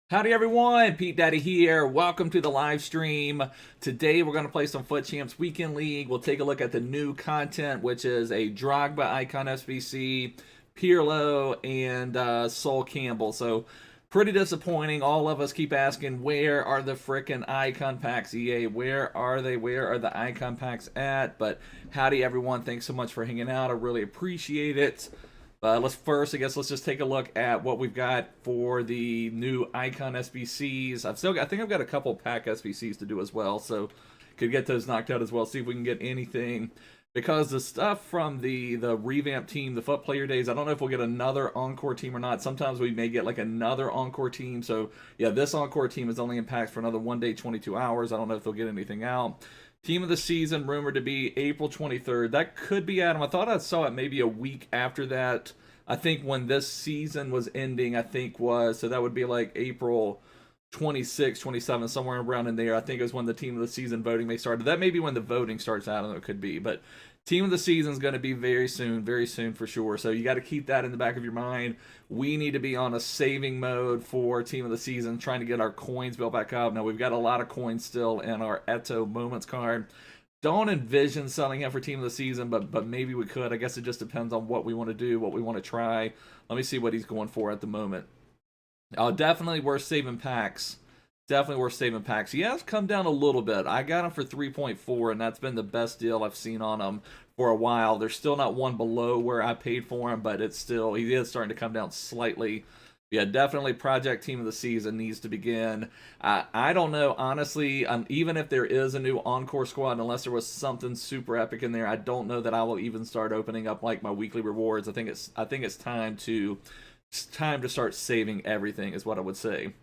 Howdy everyone, Pete Daddy here. Welcome to the live stream. Today we're going to play some FUT Champions Weekend League. We'll take a look at the new content, which is a Drogba Icon SBC, Pirlo, and Sol Campbell. So pretty disappointing. All of us keep asking, where are the frickin' Icon packs, EA? Where are they? Where are the Icon packs at? But howdy everyone. Thanks so much for hanging out. I really appreciate it. Let's just take a look at what we've got for the new Icon SBCs. I think I've got a couple pack SBCs to do as well, so could get those knocked out as well. See if we can get anything, because the stuff from the revamp team, the FUT Player Days, I don't know if we'll get another encore team or not. Sometimes we may get like another encore team. So yeah, this encore team is only in packs for another 1 day, 22 hours. I don't know if they'll get anything out. Team of the season rumored to be April 23rd. That could be Adam. I thought I saw it maybe a week after that. I think when this season was ending, so that would be like April 26, 27, somewhere around in there. I think it was when the team of the season voting may start. That may be when the voting starts. I don't know, it could be. But team of the season is going to be very soon for sure. So you got to keep that in the back of your mind. We need to be on a saving mode for team of the season, trying to get our coins built back up. Now, we've got a lot of coins still in our Eto Moments card. Don't envision selling him for team of the season, but maybe we could. I guess it just depends on what we want to do, what we want to try. Let me see what he's going for at the moment. Definitely worth saving packs. Definitely worth saving packs. He has come down a little bit. I got him for 3.4, and that's been the best deal I've seen on him for a while. There's still not one below where I paid for him, but he is starting to come down slightly. Yeah, definitely Project Team of the Season needs to begin. I don't know, honestly, even if there is a new Encore squad, unless there was something super epic in there, I don't know that I will even start opening up like my weekly rewards. I think it's time to start saving everything, is what I would say.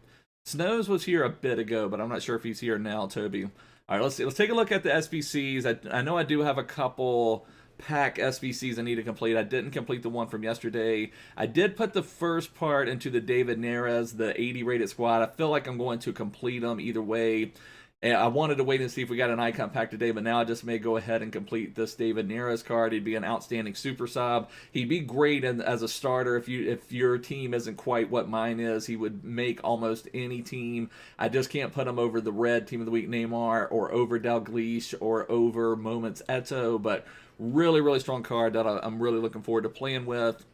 Snows was here a bit ago, but I'm not sure if he's here now, Toby. All right, let's take a look at the SBCs. I know I do have a couple pack SBCs I need to complete. I didn't complete the one from yesterday. I did put the first part into the David Neres, the 80 rated squad. I feel like I'm going to complete them either way. And I wanted to wait and see if we got an icon pack today, but now I just may go ahead and complete this David Neres card. He'd be an outstanding super sub. He'd be great as a starter if your team isn't quite what mine is. He would make almost any team. I just can't put him over the red team of the week Neymar, or over Dalglish, or over Moments Eto, but really strong card that I'm really looking forward to playing with.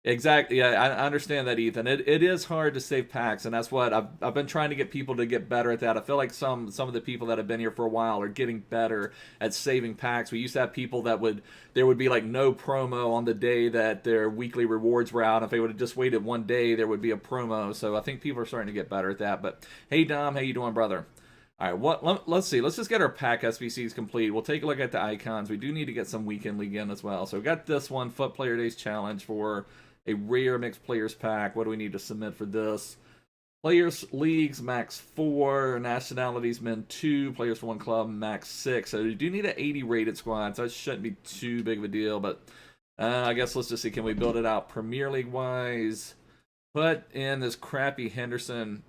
Exactly. Yeah, I understand that, Ethan. It is hard to save packs, and that's what I've been trying to get people to get better at that. I feel like some of the people that have been here for a while are getting better at saving packs. We used to have people there would be like no promo on the day that their weekly rewards were out. If they would have just waited 1 day, there would be a promo. So I think people are starting to get better at that. But hey, Dom, how you doing, brother? All right, let's see. Let's just get our pack SBCs complete. We'll take a look at the icons. We do need to get some weekend league in as well. So we got this one, FUT Player Days Challenge for a rare mixed players pack. What do we need to submit for this? Players leagues max 4, nationalities men 2, players for 1 club max 6. So you do need an 80 rated squad, so that shouldn't be too big of a deal. But I guess let's just see, can we build it out Premier League wise? Put in this crappy Henderson.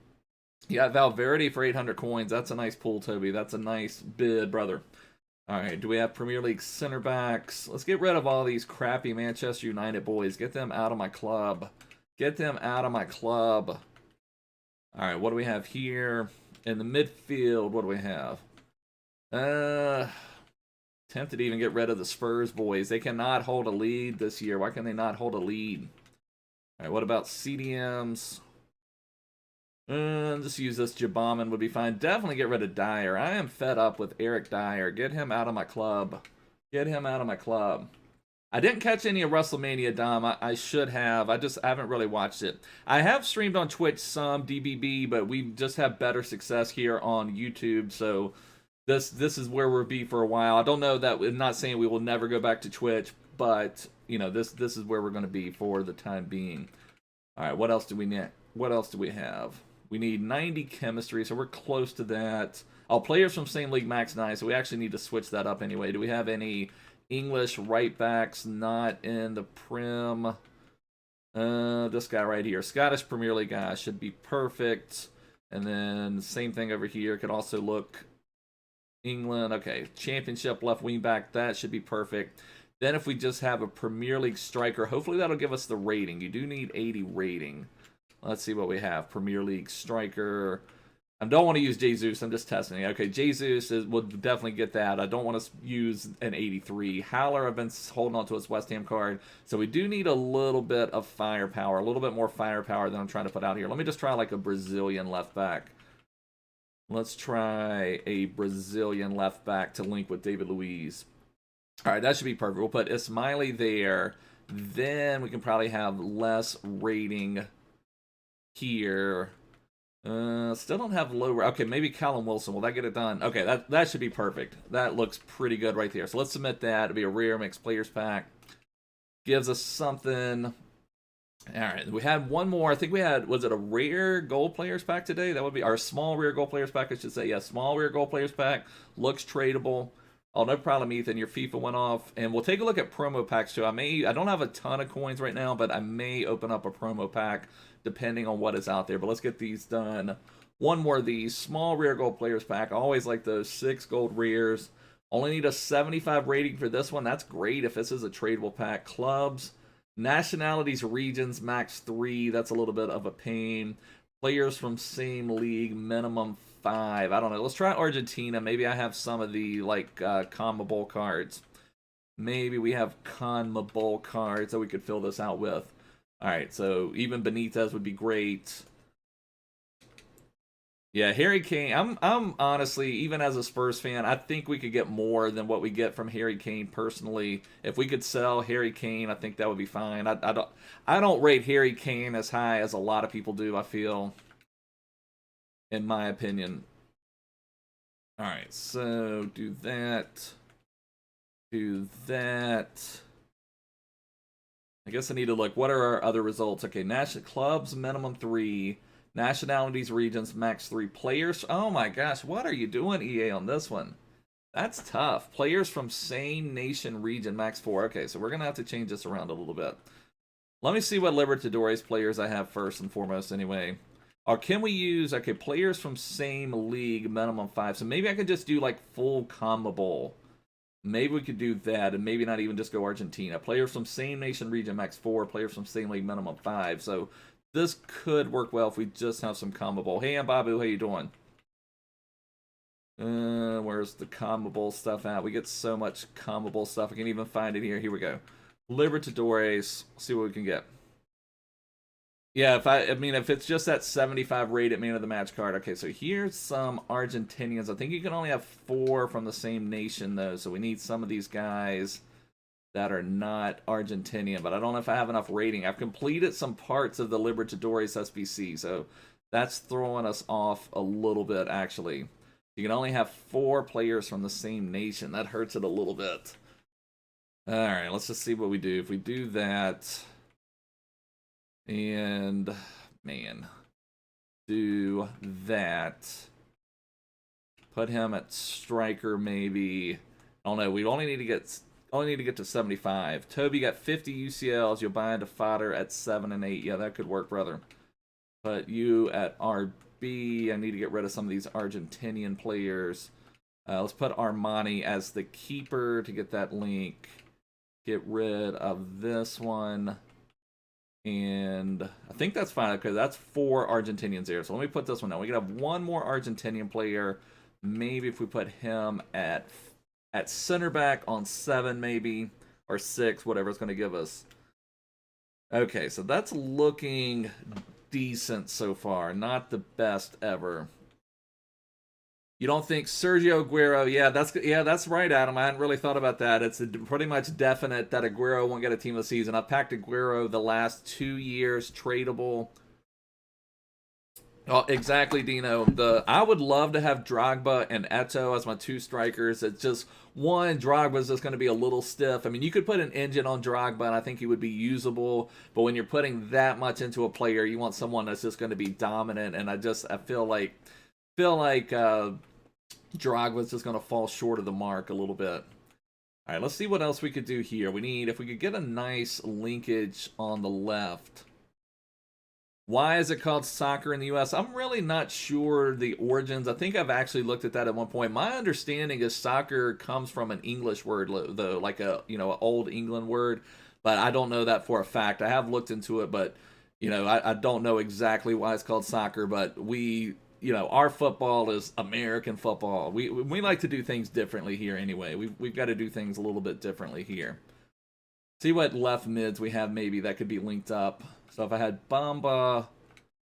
Yeah, Valverde for 800 coins. That's a nice pull, Toby. That's a nice bid, brother. All right, do we have Premier League center backs? Let's get rid of all these crappy Manchester United boys. Get them out of my club. Get them out of my club. All right, what do we have here? In the midfield, what do we have? Tempted to even get rid of the Spurs boys. They cannot hold a lead this year. Why can they not hold a lead? All right, what about CDMs? Just use this Jabaman would be fine. Definitely get rid of Dyer. I am fed up with Eric Dyer. Get him out of my club. Get him out of my club. I didn't catch any of WrestleMania, Dom. I should have. I haven't really watched it. I have streamed on Twitch some DBB, but we just have better success here on YouTube. So this is where we'll be for a while. I don't know that. I'm not saying we will never go back to Twitch, but you know, this is where we're going to be for the time being. All right, what else do we need? What else do we have? We need 90 chemistry, so we're close to that. Oh, players from same league max 9, so we actually need to switch that up anyway. Do we have any English right backs not in the Prim? This guy right here, Scottish Premier League guy, should be perfect. And then same thing over here, could also look England. Okay, Championship left wing back, that should be perfect. Then if we just have a Premier League striker, hopefully that'll give us the rating. You do need 80 rating. Let's see what we have. Premier League striker. I don't want to use Jesus. I'm just testing it. Okay, Jesus will definitely get that. I don't want to use an 83. Howler, I've been holding on to his West Ham card. So we do need a little bit of firepower, a little bit more firepower than I'm trying to put out here. Let me just try like a Brazilian left back. Let's try a Brazilian left back to link with David Luiz. All right, that should be perfect. We'll put Ismaili there. Then we can probably have less rating here. Still don't have low. Okay, maybe Callum Wilson. Will that get it done? Okay, that should be perfect. That looks pretty good right there. So let's submit that. It'll be a rare mixed players pack. Gives us something. All right, we had one more. I think we had, was it a rare gold players pack today? That would be our small rare gold players pack, I should say. Yeah, small rare gold players pack. Looks tradable. Oh, no problem, Ethan. Your FIFA went off. And we'll take a look at promo packs, too. I don't have a ton of coins right now, but I may open up a promo pack depending on what is out there. But let's get these done. One more of these. Small rare gold players pack. I always like those 6 gold rares. Only need a 75 rating for this one. That's great if this is a tradable pack. Clubs, nationalities, regions, max 3. That's a little bit of a pain. Players from same league, minimum 5. I don't know. Let's try Argentina. Maybe I have some of the like CONMEBOL cards. Maybe we have CONMEBOL cards that we could fill this out with. All right, so even Benitez would be great. Yeah, Harry Kane. I'm honestly, even as a Spurs fan, I think we could get more than what we get from Harry Kane personally. If we could sell Harry Kane, I think that would be fine. I don't rate Harry Kane as high as a lot of people do, I feel, in my opinion. All right, so do that. Do that. I guess I need to look. What are our other results? Okay, national clubs, minimum 3. Nationalities, regions, max 3. Players. Oh my gosh, what are you doing, EA, on this one? That's tough. Players from same nation, region, max 4. Okay, so we're going to have to change this around a little bit. Let me see what Libertadores players I have first and foremost anyway. Or can we use, okay, players from same league, minimum 5. So maybe I could just do like full CONMEBOL. Maybe we could do that, and maybe not even just go Argentina. Players from same nation, region, max 4. Players from same league, minimum 5. So this could work well if we just have some CONMEBOL. Hey, Mbabu, how you doing? Where's the CONMEBOL stuff at? We get so much CONMEBOL stuff. I can't even find it here. Here we go. Libertadores. See what we can get. Yeah, if it's just that 75 rated man of the match card. Okay, so here's some Argentinians. I think you can only have 4 from the same nation, though. So we need some of these guys that are not Argentinian. But I don't know if I have enough rating. I've completed some parts of the Libertadores SBC. So that's throwing us off a little bit, actually. You can only have 4 players from the same nation. That hurts it a little bit. All right, let's just see what we do. If we do that... And, man, do that. Put him at striker, maybe. I don't know. We only need to get to 75. Toby got 50 UCLs. You'll buy into fodder at 7 and 8. Yeah, that could work, brother. Put you at RB. I need to get rid of some of these Argentinian players. Let's put Armani as the keeper to get that link. Get rid of this one. And I think that's fine. Okay, that's 4 Argentinians there. So let me put this one down. We can have one more Argentinian player. Maybe if we put him at center back on 7, maybe, or 6, whatever it's going to give us. Okay, so that's looking decent so far. Not the best ever. You don't think Sergio Aguero? Yeah, that's right, Adam. I hadn't really thought about that. It's pretty much definite that Aguero won't get a team of the season. I've packed Aguero the last 2 years, tradable. Oh, exactly, Dino. I would love to have Drogba and Eto'o as my 2 strikers. It's just one, Drogba's just going to be a little stiff. I mean, you could put an engine on Drogba, and I think he would be usable. But when you're putting that much into a player, you want someone that's just going to be dominant. And I feel like Drogba's just going to fall short of the mark a little bit. All right, let's see what else we could do here. If we could get a nice linkage on the left. Why is it called soccer in the U.S.? I'm really not sure the origins. I think I've actually looked at that at one point. My understanding is soccer comes from an English word, though, like an old England word. But I don't know that for a fact. I have looked into it, but You know, I don't know exactly why it's called soccer, but our football is American football. We like to do things differently here anyway. We've got to do things a little bit differently here. See what left mids we have maybe that could be linked up. So if I had Bamba,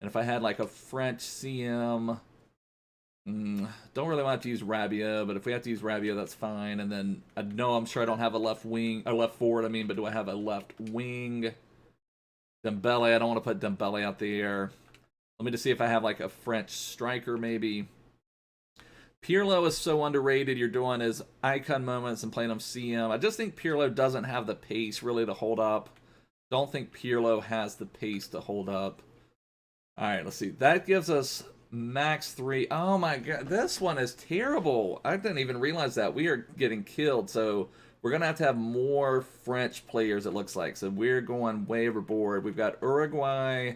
and if I had like a French CM, don't really want to use Rabiot, but if we have to use Rabiot, that's fine. And then I know I'm sure I don't have a left wing, or left forward, I mean, but do I have a left wing? Dembele, I don't want to put Dembele out there. Let me just see if I have like a French striker maybe. Pirlo is so underrated. You're doing his icon moments and playing him CM. I just think Pirlo doesn't have the pace really to hold up. Don't think Pirlo has the pace to hold up. All right, let's see. That gives us max 3. Oh my god, this one is terrible. I didn't even realize that. We are getting killed. So we're going to have more French players, it looks like. So we're going way overboard. We've got Uruguay.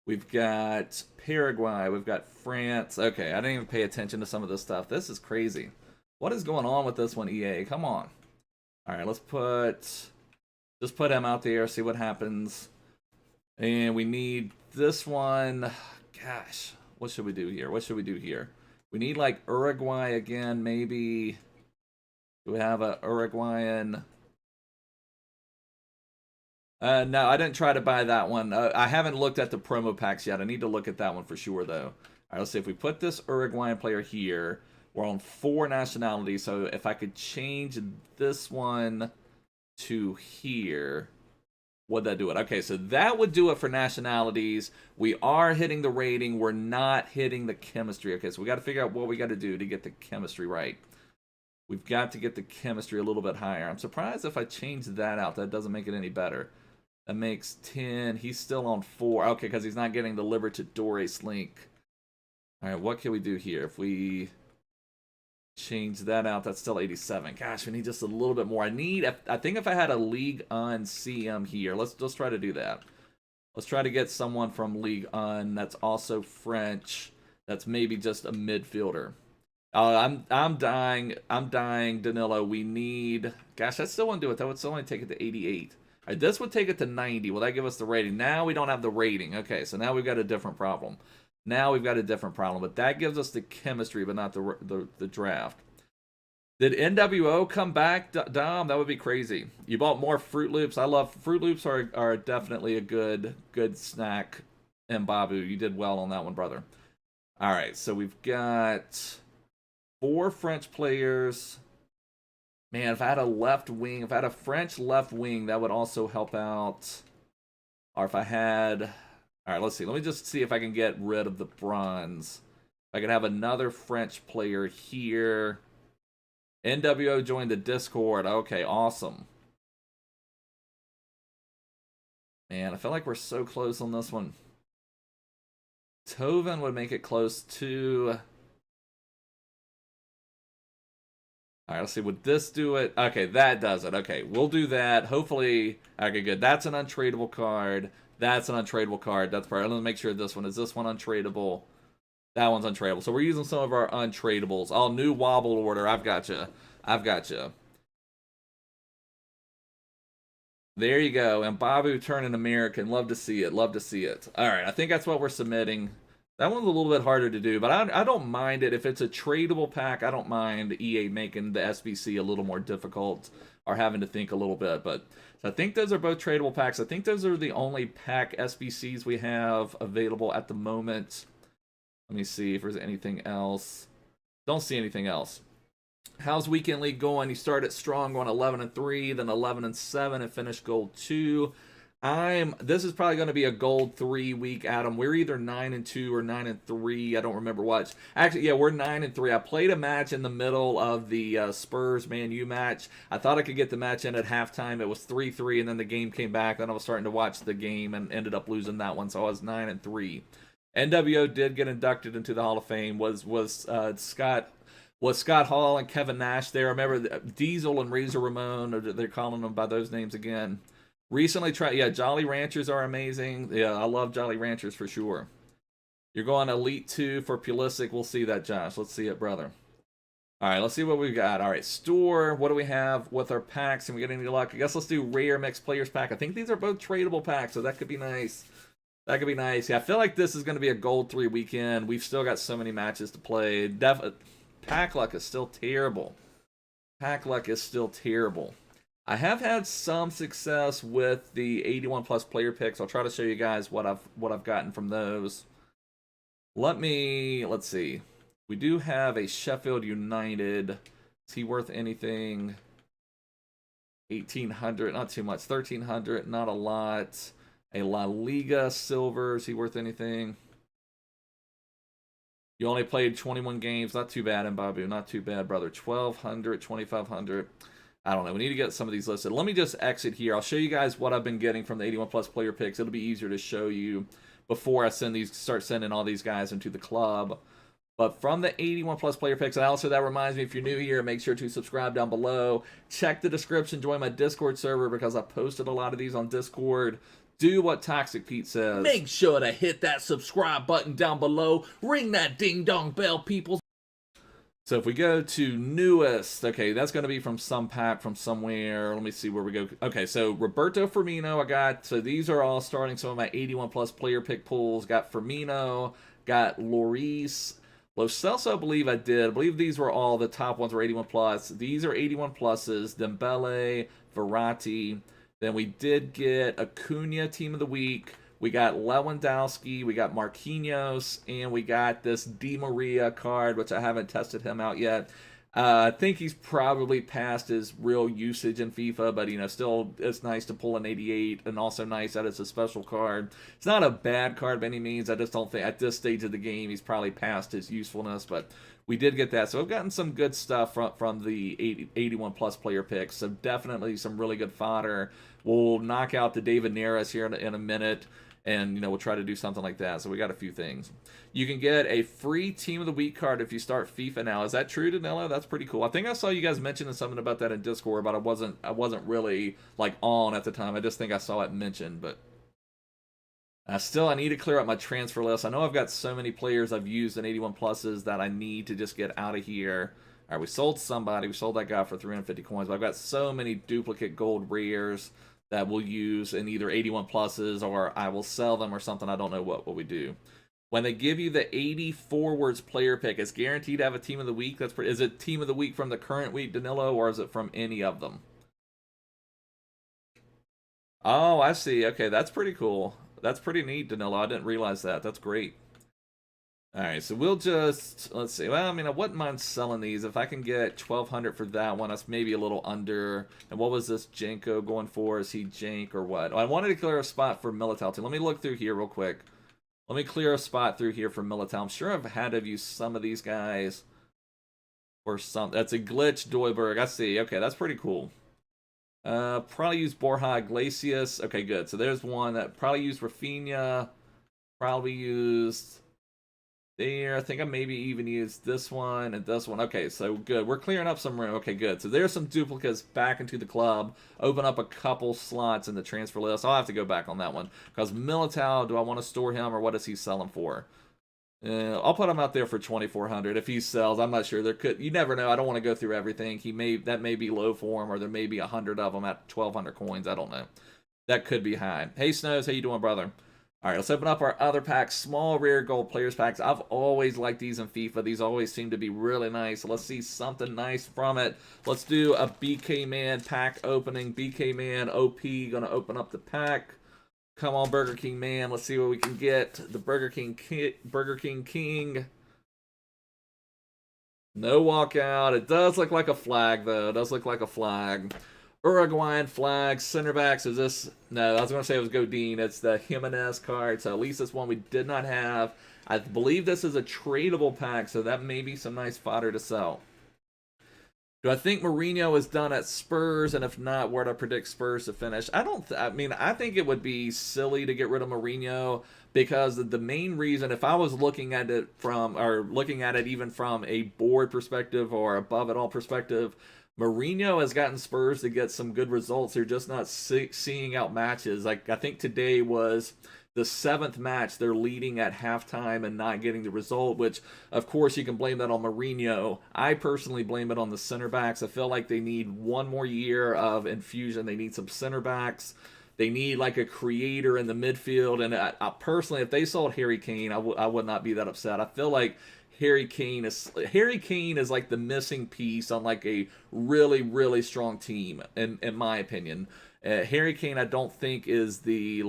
We've got Paraguay. We've got France. Okay, I didn't even pay attention to some of this stuff. This is crazy. What is going on with this one, EA? Come on. All right, let's just put him out there, see what happens. And we need this one. Gosh, what should we do here? What should we do here? We need like Uruguay again, maybe. Do we have a Uruguayan? No, I didn't try to buy that one. I haven't looked at the promo packs yet. I need to look at that one for sure, though. All right, let's see. If we put this Uruguayan player here, we're on 4 nationalities. So if I could change this one to here, would that do it? Okay, so that would do it for nationalities. We are hitting the rating. We're not hitting the chemistry. Okay, so we got to figure out what we got to do to get the chemistry right. We've got to get the chemistry a little bit higher. I'm surprised if I change that out. That doesn't make it any better. That makes 10. He's still on 4. Okay, because he's not getting the Libertadores link. All right, what can we do here? If we change that out, that's still 87. Gosh, we need just a little bit more. I think if I had a League on CM here, let's try to do that. Let's try to get someone from League on that's also French. That's maybe just a midfielder. I'm dying, Danilo. We need... Gosh, that still wouldn't do it. That would still only take it to 88. All right, this would take it to 90. Will that give us the rating? Now we don't have the rating. Okay, so now we've got a different problem. But that gives us the chemistry, but not the draft. Did NWO come back, Dom? That would be crazy. You bought more Fruit Loops. I love... Fruit Loops are definitely a good snack. Mbabu, you did well on that one, brother. All right, so we've got... 4 French players. Man, if I had a left wing, if I had a French left wing, that would also help out. Or if I had... All right, let's see. Let me just see if I can get rid of the bronze. If I could have another French player here. NWO joined the Discord. Okay, awesome. Man, I feel like we're so close on this one. Tovin would make it close to... All right, let's see. Would this do it? Okay, that does it. Okay, we'll do that. Hopefully, okay, good. That's an untradeable card. That's an untradeable card. That's part. Let's make sure this one. Is this one untradeable? That one's untradeable. So we're using some of our untradeables. Oh, new wobble order. I've got you. There you go. Mbabu turning American. Love to see it. All right, I think that's what we're submitting. That one's a little bit harder to do, but I don't mind it. If it's a tradable pack, I don't mind EA making the SBC a little more difficult or having to think a little bit. But so I think those are both tradable packs. I think those are the only pack SBCs we have available at the moment. Let me see if there's anything else. Don't see anything else. How's Weekend League going? You started strong, going 11-3, then 11-7, and finished gold 2. This is probably going to be a gold 3 week, Adam. We're either 9-2 or 9-3. I don't remember what. Actually, yeah, we're 9-3. I played a match in the middle of the Spurs Man U match. I thought I could get the match in at halftime. It was 3-3, and then the game came back. Then I was starting to watch the game and ended up losing that one, so I was 9-3. NWO did get inducted into the Hall of Fame. Was Scott Hall and Kevin Nash there? I remember Diesel and Razor Ramon, or they're calling them by those names again. Recently tried, yeah, Jolly Ranchers are amazing. Yeah, I love Jolly Ranchers for sure. You're going Elite 2 for Pulisic. We'll see that, Josh. Let's see it, brother. All right, let's see what we've got. All right, store. What do we have with our packs? And we get any luck? I guess let's do Rare Mixed Players pack. I think these are both tradable packs, so that could be nice. That could be nice. Yeah, I feel like this is going to be a Gold 3 weekend. We've still got so many matches to play. Pack luck is still terrible. Pack luck is still terrible. I have had some success with the 81 plus player picks. I'll try to show you guys what I've gotten from those. Let's see. We do have a Sheffield United. Is he worth anything? 1,800, not too much. 1,300, not a lot. A La Liga silver, is he worth anything? You only played 21 games, not too bad, Mbabu, not too bad, brother. 1,200, 2,500. I don't know, we need to get some of these listed. Let me just exit here. I'll show you guys what I've been getting from the 81 plus player picks. It'll be easier to show you before I start sending all these guys into the club. But from the 81 plus player picks, and also that reminds me, if you're new here, make sure to subscribe down below. Check the description, join my Discord server because I posted a lot of these on Discord. Do what Toxic Pete says. Make sure to hit that subscribe button down below. Ring that ding dong bell, people. So if we go to newest, okay, that's going to be from some pack from somewhere. Let me see where we go. Okay, so Roberto Firmino, I got, so these are all starting some of my 81 plus player pick pools. Got Firmino, got Reece. Lo Celso, I believe I did. I believe these were all the top ones were 81 plus. These are 81 pluses. Dembele, Verratti. Then we did get Acuna Team of the Week. We got Lewandowski. We got Marquinhos. And we got this Di Maria card, which I haven't tested him out yet. I think he's probably past his real usage in FIFA, but, you know, still it's nice to pull an 88 and also nice that it's a special card. It's not a bad card by any means. I just don't think at this stage of the game he's probably past his usefulness, but we did get that. So I've gotten some good stuff from the 81 plus player picks. So definitely some really good fodder. We'll knock out the David Neres here in a minute, and, you know, we'll try to do something like that. So we got a few things. You can get a free Team of the Week card if you start FIFA now. Is that true, Danilo? That's pretty cool. I think I saw you guys mentioning something about that in Discord, but I wasn't really like on at the time. I just think I saw it mentioned, but still I need to clear up my transfer list. I know I've got so many players I've used in 81 pluses that I need to just get out of here. All right, we sold somebody. We sold that guy for 350 coins, but I've got so many duplicate gold rares that we'll use in either 81 pluses or I will sell them or something. I don't know what we do. When they give you the 80 forwards player pick, it's guaranteed to have a Team of the Week. Is it Team of the Week from the current week, Danilo, or is it from any of them? Oh, I see. Okay, that's pretty cool. That's pretty neat, Danilo. I didn't realize that. That's great. All right, so we'll just, let's see. Well, I mean, I wouldn't mind selling these. If I can get 1,200 for that one, that's maybe a little under. And what was this Janko going for? Is he Jank or what? Oh, I wanted to clear a spot for Militao too. Let me look through here real quick. Let me clear a spot through here for Militao. I'm sure I've had to use some of these guys or some. That's a glitch, Doiberg. I see. Okay, that's pretty cool. Probably use Borja Iglesias. Okay, good. So there's one that probably used Rafinha. Probably used there. I think I maybe even used this one and this one. Okay, so good. We're clearing up some room. Okay, good. So there's some duplicates back into the club. Open up a couple slots in the transfer list. I'll have to go back on that one. Because Militao, do I want to store him or what is he selling for? I'll put him out there for 2,400 if he sells. I'm not sure. You never know. I don't want to go through everything. That may be low for him, or there may be 100 of them at 1,200 coins. I don't know. That could be high. Hey Snows, how you doing, brother? All right, let's open up our other packs. Small rare gold players packs. I've always liked these in FIFA. These always seem to be really nice. So let's see something nice from it. Let's do a BK Man pack opening. BK Man OP gonna open up the pack. Come on, Burger King Man. Let's see what we can get. The Burger King King. No walkout. It does look like a flag, though. It does look like a flag. Uruguayan flag. Center backs. Is this? No, I was going to say it was Godin. It's the Jimenez card. So at least this one we did not have. I believe this is a tradable pack, so that may be some nice fodder to sell. Do I think Mourinho is done at Spurs? And if not, where do I predict Spurs to finish? I mean, I think it would be silly to get rid of Mourinho because the main reason, if I was looking at it even from a board perspective or above it all perspective, Mourinho has gotten Spurs to get some good results. They're just not seeing out matches. Like, I think today was the 7th match they're leading at halftime and not getting the result, which, of course, you can blame that on Mourinho. I personally blame it on the center backs. I feel like they need one more year of infusion. They need some center backs. They need like a creator in the midfield. And I personally, if they sold Harry Kane, I would not be that upset. I feel like Harry Kane is like the missing piece on like a really, really strong team, in my opinion. Harry Kane, I don't think is the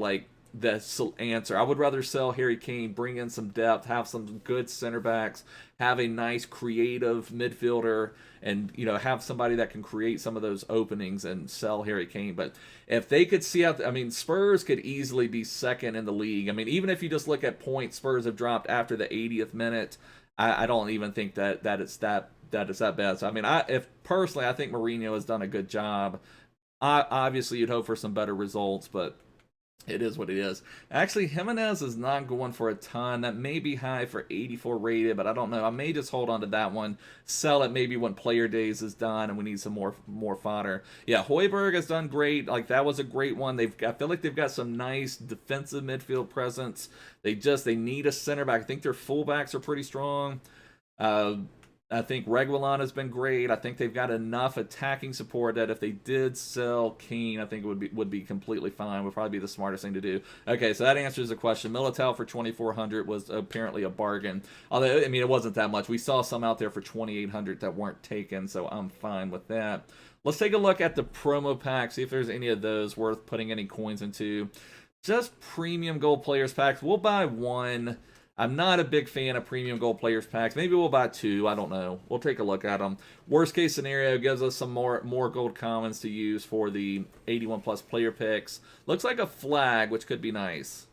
answer. I would rather sell Harry Kane, bring in some depth, have some good center backs, have a nice creative midfielder, and have somebody that can create some of those openings, and sell Harry Kane. But if they could see out, I mean, Spurs could easily be second in the league. I mean, even if you just look at points Spurs have dropped after the 80th minute, I don't even think that it's that bad. So I mean, if personally, I think Mourinho has done a good job. Obviously, you'd hope for some better results, but it is what it is. Actually, Jimenez is not going for a ton. That may be high for 84 rated, but I don't know. I may just hold on to that one. Sell it maybe when Player Days is done and we need some more fodder. Yeah, Højbjerg has done great. Like, that was a great one. I feel like they've got some nice defensive midfield presence. They need a center back. I think their fullbacks are pretty strong. I think Reguilon has been great. I think they've got enough attacking support that if they did sell Kane, I think it would be completely fine. Would probably be the smartest thing to do. Okay, so that answers the question. Militao for 2,400 was apparently a bargain. Although, I mean, it wasn't that much. We saw some out there for 2,800 that weren't taken, so I'm fine with that. Let's take a look at the promo pack, see if there's any of those worth putting any coins into. Just premium gold players packs. We'll buy one. I'm not a big fan of premium gold players packs. Maybe we'll buy two. I don't know. We'll take a look at them. Worst case scenario gives us some more gold commons to use for the 81 plus player picks. Looks like a flag, which could be nice.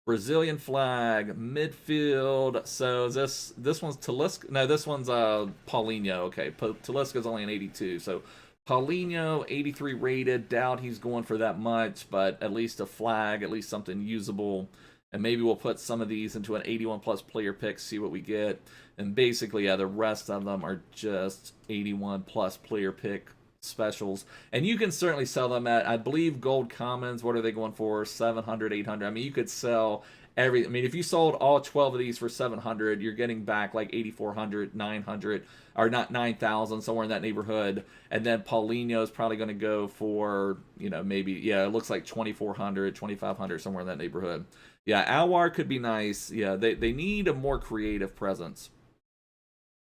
Brazilian flag, midfield. So this one's Talisca. No, this one's Paulinho. Okay, Talisca's only an 82. So Paulinho, 83 rated. Doubt he's going for that much, but at least a flag, at least something usable. And maybe we'll put some of these into an 81 plus player pick, see what we get. And basically, yeah, the rest of them are just 81 plus player pick specials. And you can certainly sell them at, I believe, gold commons. What are they going for? 700, 800. I mean, you could sell I mean, if you sold all 12 of these for 700, you're getting back like 8,400, 900, or not 9,000, somewhere in that neighborhood. And then Paulinho is probably going to go for, maybe, yeah, it looks like 2,400, 2,500, somewhere in that neighborhood. Yeah, Alwar could be nice. Yeah, they need a more creative presence.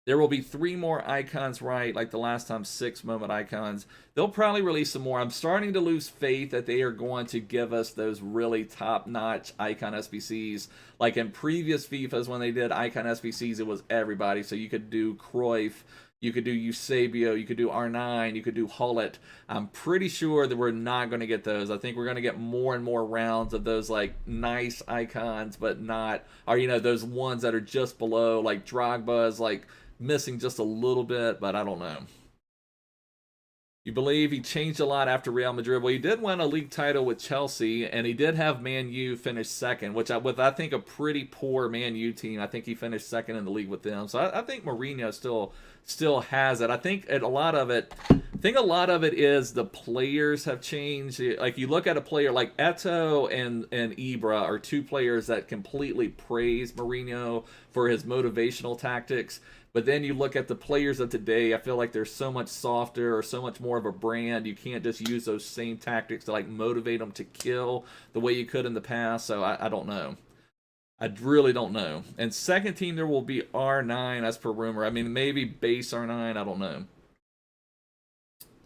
There will be 3 more icons, right? Like the last time, 6 moment icons. They'll probably release some more. I'm starting to lose faith that they are going to give us those really top-notch icon SBCs. Like in previous FIFAs, when they did icon SBCs, it was everybody. So you could do Cruyff, you could do Eusebio, you could do R9, you could do Hullet. I'm pretty sure that we're not going to get those. I think we're going to get more and more rounds of those like nice icons, but not, or those ones that are just below, like Drogba is like missing just a little bit, but I don't know. You believe he changed a lot after Real Madrid? Well, he did win a league title with Chelsea, and he did have Man U finish second, which with I think a pretty poor Man U team. I think he finished second in the league with them. So I think Mourinho still has it. I think a lot of it is the players have changed. Like you look at a player like Eto'o and Ibra are 2 players that completely praise Mourinho for his motivational tactics. But then you look at the players of today, I feel like they're so much softer or so much more of a brand. You can't just use those same tactics to like motivate them to kill the way you could in the past. So I don't know. I really don't know. And second team, there will be R9 as per rumor. I mean, maybe base R9. I don't know.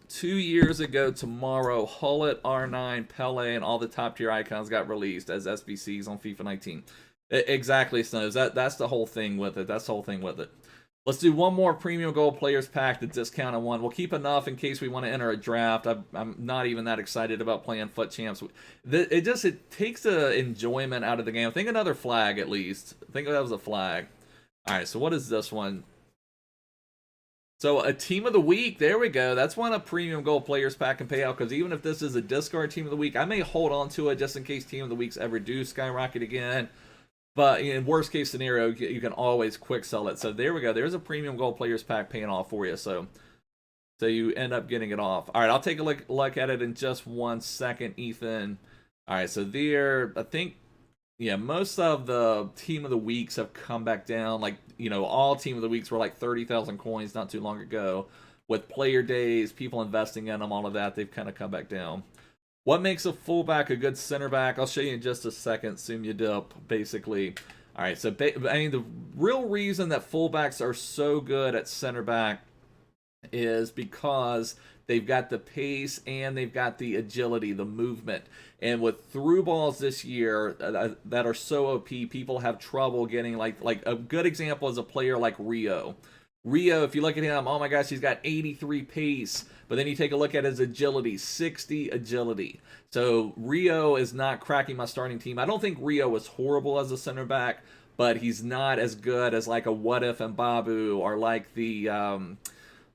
2 years ago tomorrow, Hullet, R9, Pele, and all the top tier icons got released as SBCs on FIFA 19. Exactly, Snows. That's the whole thing with it. That's the whole thing with it. Let's do one more premium gold players pack, the discounted one. We'll keep enough in case we want to enter a draft. I'm not even that excited about playing FUT Champs. It takes the enjoyment out of the game. I think another flag at least. I think that was a flag. All right, so what is this one? So a team of the week. There we go. That's one a premium gold players pack can pay out, because even if this is a discard team of the week, I may hold on to it just in case team of the weeks ever do skyrocket again. But in worst case scenario, you can always quick sell it. So there we go. There's a premium gold players pack paying off for you. So you end up getting it off. All right, I'll take a look at it in just 1 second, Ethan. All right, so there, I think, yeah, most of the team of the weeks have come back down. Like, all team of the weeks were like 30,000 coins not too long ago. With player days, people investing in them, all of that, they've kind of come back down. What makes a fullback a good center back? I'll show you in just a second. Zoom you dip, basically. All right, so I mean, the real reason that fullbacks are so good at center back is because they've got the pace and they've got the agility, the movement. And with through balls this year that are so OP, people have trouble getting like a good example is a player like Rio. Rio, if you look at him, oh my gosh, he's got 83 pace, but then you take a look at his agility, 60 agility. So Rio is not cracking my starting team. I don't think Rio is horrible as a center back, but he's not as good as like a What If Mbabu or like the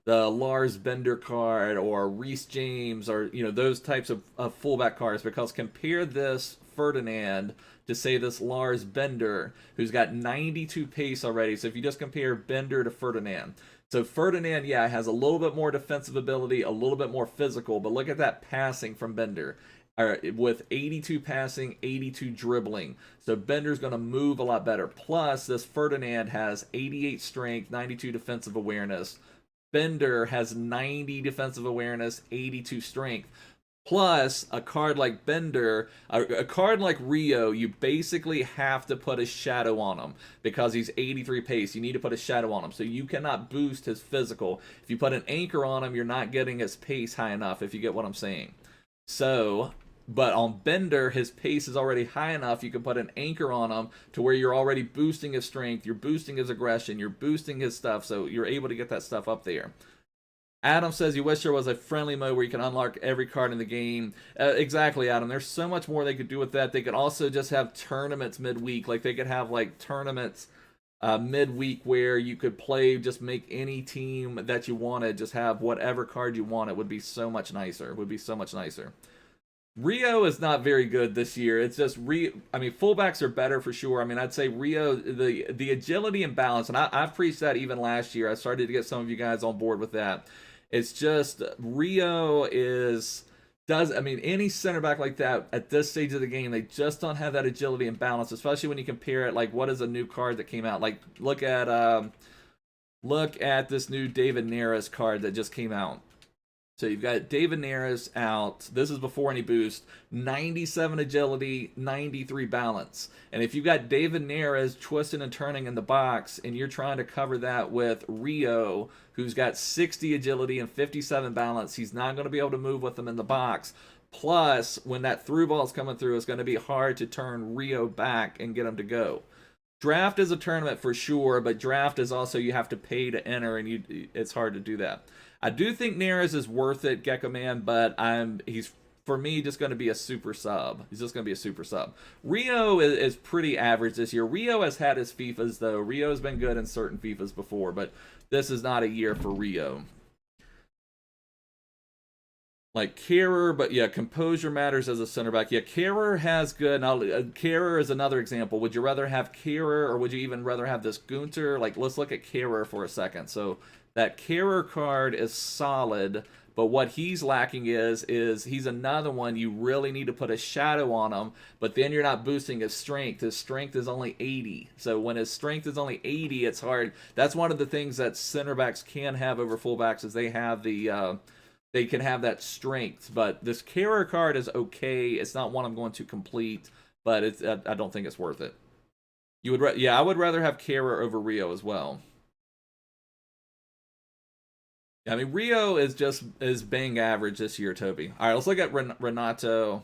Lars Bender card or Reece James or those types of fullback cards, because compare this Ferdinand to say this Lars Bender, who's got 92 pace already. So if you just compare Bender to Ferdinand, so Ferdinand, yeah, has a little bit more defensive ability, a little bit more physical, but look at that passing from Bender. With 82 passing, 82 dribbling. So Bender's going to move a lot better. Plus, this Ferdinand has 88 strength, 92 defensive awareness. Bender has 90 defensive awareness, 82 strength. Plus, a card like Bender, a card like Rio, you basically have to put a shadow on him because he's 83 pace. You need to put a shadow on him. So you cannot boost his physical. If you put an anchor on him, you're not getting his pace high enough, if you get what I'm saying. So, but on Bender, his pace is already high enough. You can put an anchor on him to where you're already boosting his strength, you're boosting his aggression, you're boosting his stuff, so you're able to get that stuff up there. Adam says, you wish there was a friendly mode where you can unlock every card in the game. Exactly, Adam. There's so much more they could do with that. They could also just have tournaments midweek. Like, they could have, like, tournaments midweek where you could play, just make any team that you wanted, just have whatever card you want. It would be so much nicer. It would be so much nicer. Rio is not very good this year. It's just I mean, fullbacks are better for sure. I mean, I'd say Rio, the agility and balance, and I've preached that even last year. I started to get some of you guys on board with that. It's just Rio I mean, any center back like that at this stage of the game, they just don't have that agility and balance, especially when you compare it, like, what is a new card that came out? Like, look at this new David Neres card that just came out. So you've got David Neres out. This is before any boost. 97 agility, 93 balance. And if you've got David Neres twisting and turning in the box, and you're trying to cover that with Rio, who's got 60 agility and 57 balance, he's not going to be able to move with them in the box. Plus, when that through ball is coming through, it's going to be hard to turn Rio back and get him to go. Draft is a tournament for sure, but draft is also, you have to pay to enter, and it's hard to do that. I do think Neres is worth it, Gecko Man, but he's, for me, just going to be a super sub. He's just going to be a super sub. Rio is pretty average this year. Rio has had his FIFAs, though. Rio's been good in certain FIFAs before, but this is not a year for Rio. Like Kerr, but yeah, composure matters as a center back. Yeah, Kerr has good. Now, Kerr is another example. Would you rather have Kerr, or would you even rather have this Gunter? Like, let's look at Kerr for a second. So that Kerr card is solid, but what he's lacking is he's another one you really need to put a shadow on him, but then you're not boosting his strength. His strength is only 80. So when his strength is only 80, it's hard. That's one of the things that center backs can have over fullbacks, is they have they can have that strength. But this Kerr card is okay. It's not one I'm going to complete, but I don't think it's worth it. I would rather have Kerr over Rio as well. I mean, Rio is bang average this year, Toby. All right, let's look at Renato.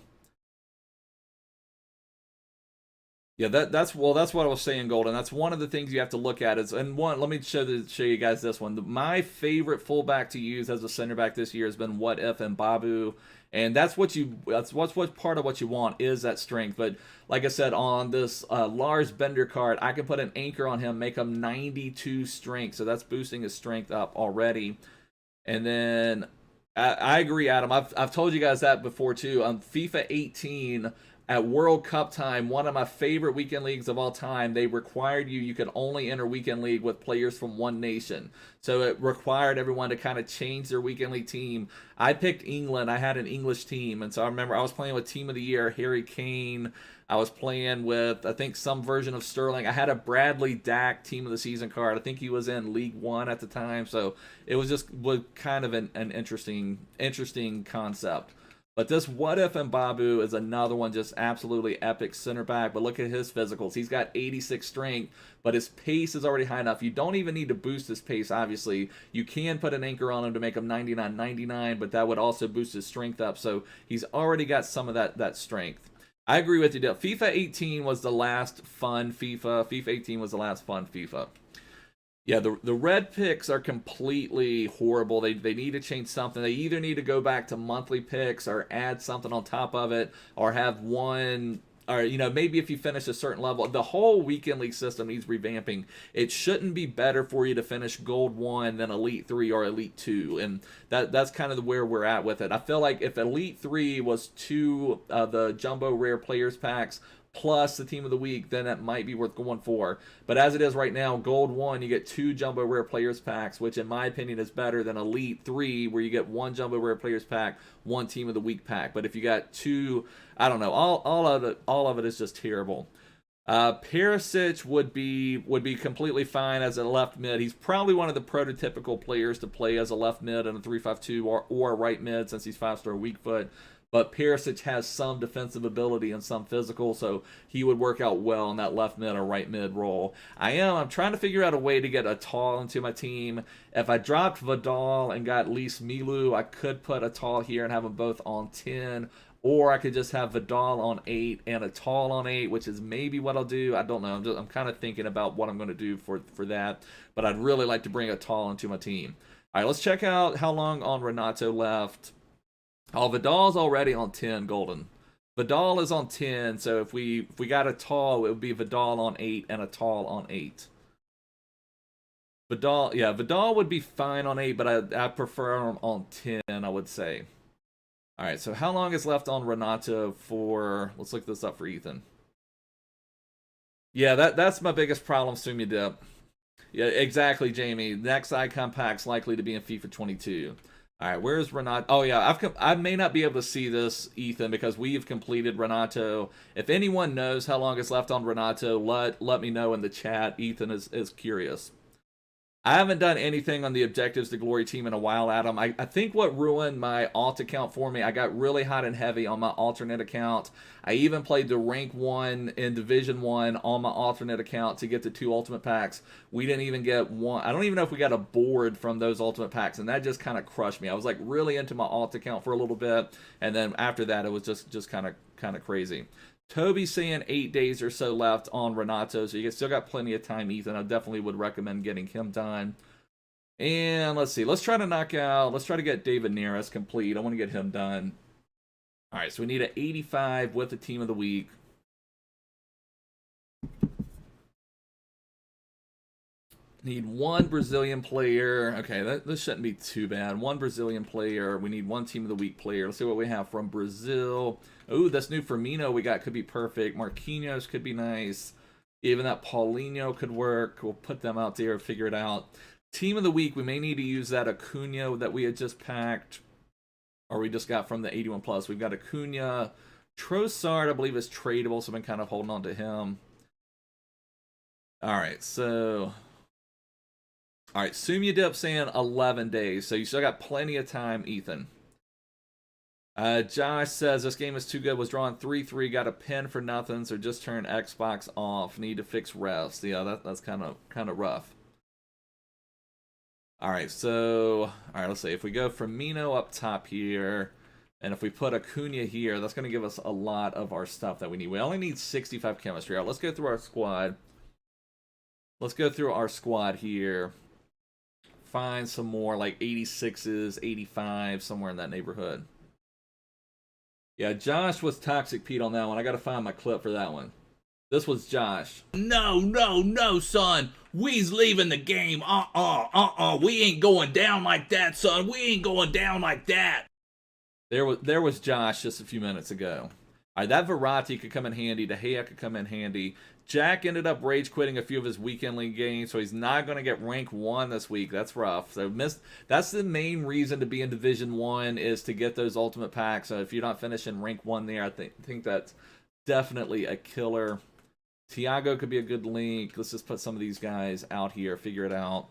Yeah, that's what I was saying, Golden. That's one of the things you have to look at. Let me show you guys this one. My favorite fullback to use as a center back this year has been What If Mbabu, and that's what part of what you want is that strength. But like I said, on this Lars Bender card, I can put an anchor on him, make him 92 strength, so that's boosting his strength up already. And then I agree, Adam. I've told you guys that before too. On FIFA 18 at World Cup time, one of my favorite weekend leagues of all time, they required you could only enter weekend league with players from one nation. So it required everyone to kind of change their weekend league team. I picked England. I had an English team, and so I remember I was playing with Team of the Year, Harry Kane. I was playing with, I think, some version of Sterling. I had a Bradley Dack Team of the Season card. I think he was in League One at the time. So it was kind of an interesting concept. But this What If Mbabu is another one, just absolutely epic center back. But look at his physicals. He's got 86 strength, but his pace is already high enough. You don't even need to boost his pace, obviously. You can put an anchor on him to make him 99-99, but that would also boost his strength up. So he's already got some of that strength. I agree with you, Dale. FIFA 18 was the last fun FIFA. FIFA 18 was the last fun FIFA. Yeah, the red picks are completely horrible. They need to change something. They either need to go back to monthly picks or add something on top of it, or have one, or maybe if you finish a certain level, the whole weekend league system needs revamping. It shouldn't be better for you to finish gold 1 than elite 3 or elite 2, and that's kind of where we're at with it. I feel like if elite 3 was 2 the jumbo rare players packs plus the team of the week, then that might be worth going for. But as it is right now, gold 1, you get 2 jumbo rare players packs, which in my opinion is better than elite 3, where you get 1 jumbo rare players pack, 1 team of the week pack. But if you got 2, I don't know, all of it is just terrible. Perisic would be completely fine as a left mid. He's probably one of the prototypical players to play as a left mid in a 3-5-2 or a right mid, since he's 5-star weak foot. But Perisic has some defensive ability and some physical, so he would work out well in that left mid or right mid role. I'm trying to figure out a way to get a tall into my team. If I dropped Vidal and got Reece Milu, I could put a tall here and have them both on 10. Or I could just have Vidal on 8 and a tall on 8, which is maybe what I'll do. I don't know. I'm kind of thinking about what I'm going to do for that. But I'd really like to bring a tall into my team. All right, let's check out how long on Renato left. Oh, Vidal's already on 10 golden. Vidal is on 10, so if we got a tall, it would be Vidal on 8 and a tall on 8. Vidal would be fine on 8, but I prefer him on 10, I would say. All right, so how long is left on Renato for... Let's look this up for Ethan. Yeah, that's my biggest problem, Sumi Dip. Yeah, exactly, Jamie. Next icon pack's likely to be in FIFA 22. All right, where's Renato? Oh, yeah, I may not be able to see this, Ethan, because we've completed Renato. If anyone knows how long is left on Renato, let me know in the chat. Ethan is curious. I haven't done anything on the Objectives to Glory team in a while, Adam. I think what ruined my alt account for me, I got really hot and heavy on my alternate account. I even played the rank 1 in Division 1 on my alternate account to get the 2 ultimate packs. We didn't even get one. I don't even know if we got a board from those ultimate packs, and that just kind of crushed me. I was like really into my alt account for a little bit, and then after that it was just kind of crazy. Toby's saying 8 days or so left on Renato, so you still got plenty of time, Ethan. I definitely would recommend getting him done. And let's see. Let's try to get David Neres complete. I want to get him done. All right, so we need an 85 with the team of the week. Need 1 Brazilian player. Okay, this shouldn't be too bad. 1 Brazilian player. We need 1 team of the week player. Let's see what we have from Brazil. Oh, this new Firmino we got could be perfect. Marquinhos could be nice. Even that Paulinho could work. We'll put them out there and figure it out. Team of the week, we may need to use that Acuna that we had just packed. Or we just got from the 81 plus. We've got Acuna. Trossard, I believe, is tradable, so I've been kind of holding on to him. All right, so... All right, Sumya Dip saying 11 days, so you still got plenty of time, Ethan. Josh says this game is too good. Was drawn 3-3, got a pin for nothing, so just turned Xbox off. Need to fix refs. Yeah, that's kind of rough. All right, let's see. If we go Firmino up top here, and if we put Acuna here, that's going to give us a lot of our stuff that we need. We only need 65 chemistry. All right, let's go through our squad. Let's go through our squad here. Find some more like 86s, 85, somewhere in that neighborhood. Yeah, Josh was Toxic Pete on that one. I got to find my clip for that one. This was Josh. No, son. We's leaving the game. We ain't going down like that, son. We ain't going down like that. There was Josh just a few minutes ago. All right, that Verratti could come in handy. De Gea could come in handy. Jack ended up rage quitting a few of his weekend league games, so he's not going to get rank 1 this week. That's rough. So that's the main reason to be in Division 1 is to get those ultimate packs. So if you're not finishing rank 1 there, I think that's definitely a killer. Thiago could be a good link. Let's just put some of these guys out here, figure it out.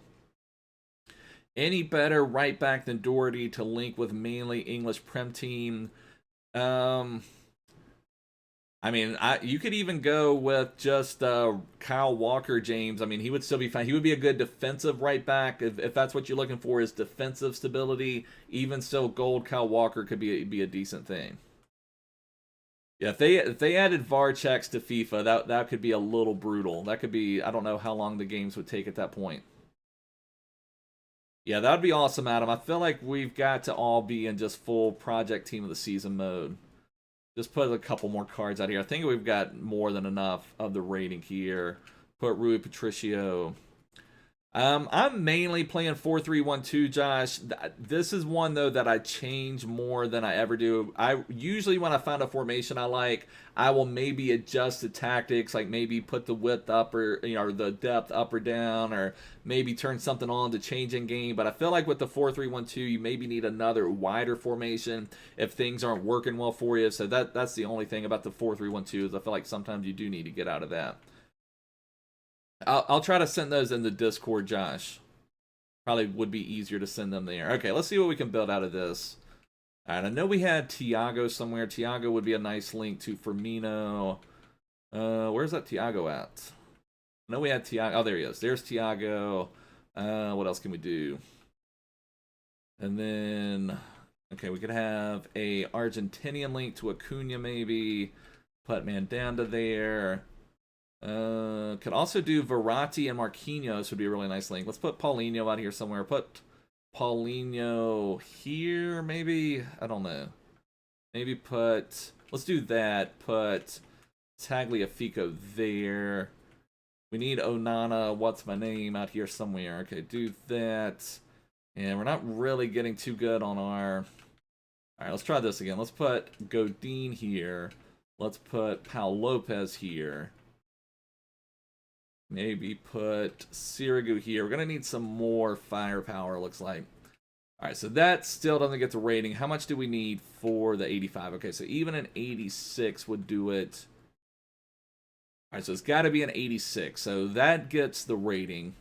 Any better right back than Doherty to link with mainly English Prem team? Um, I mean, you could even go with just Kyle Walker, James. I mean, he would still be fine. He would be a good defensive right back if that's what you're looking for is defensive stability. Even still, gold Kyle Walker could be a decent thing. Yeah, if they added VAR checks to FIFA, that could be a little brutal. That could be I don't know how long the games would take at that point. Yeah, that would be awesome, Adam. I feel like we've got to all be in just full project team of the season mode. Just put a couple more cards out here. I think we've got more than enough of the rating here. Put Rui Patricio. I'm mainly playing 4-3-1-2, Josh. This is one though that I change more than I ever do. I usually when I find a formation I like, I will maybe adjust the tactics, like maybe put the width up or or the depth up or down, or maybe turn something on to change in game. But I feel like with the 4-3-1-2, you maybe need another wider formation if things aren't working well for you. So that's the only thing about the 4-3-1-2 is I feel like sometimes you do need to get out of that. I'll try to send those in the Discord, Josh. Probably would be easier to send them there. Okay, let's see what we can build out of this. All right, I know we had Thiago somewhere. Thiago would be a nice link to Firmino. Where's that Thiago at? I know we had Thiago. Oh, there he is. There's Thiago. What else can we do? And then, okay, we could have a Argentinian link to Acuna maybe. Put Mandanda there. Could also do Verratti and Marquinhos would be a really nice link. Let's put Paulinho out here somewhere. Put Paulinho here, maybe? I don't know. Maybe let's do that. Put Tagliafico there. We need Onana, what's my name, out here somewhere. Okay, do that. And we're not really getting too good on our... Alright, let's try this again. Let's put Godin here. Let's put Pau Lopez here. Maybe put Sirigu here. We're going to need some more firepower, looks like. All right, so that still doesn't get the rating. How much do we need for the 85? Okay, so even an 86 would do it. All right, so it's got to be an 86. So that gets the rating.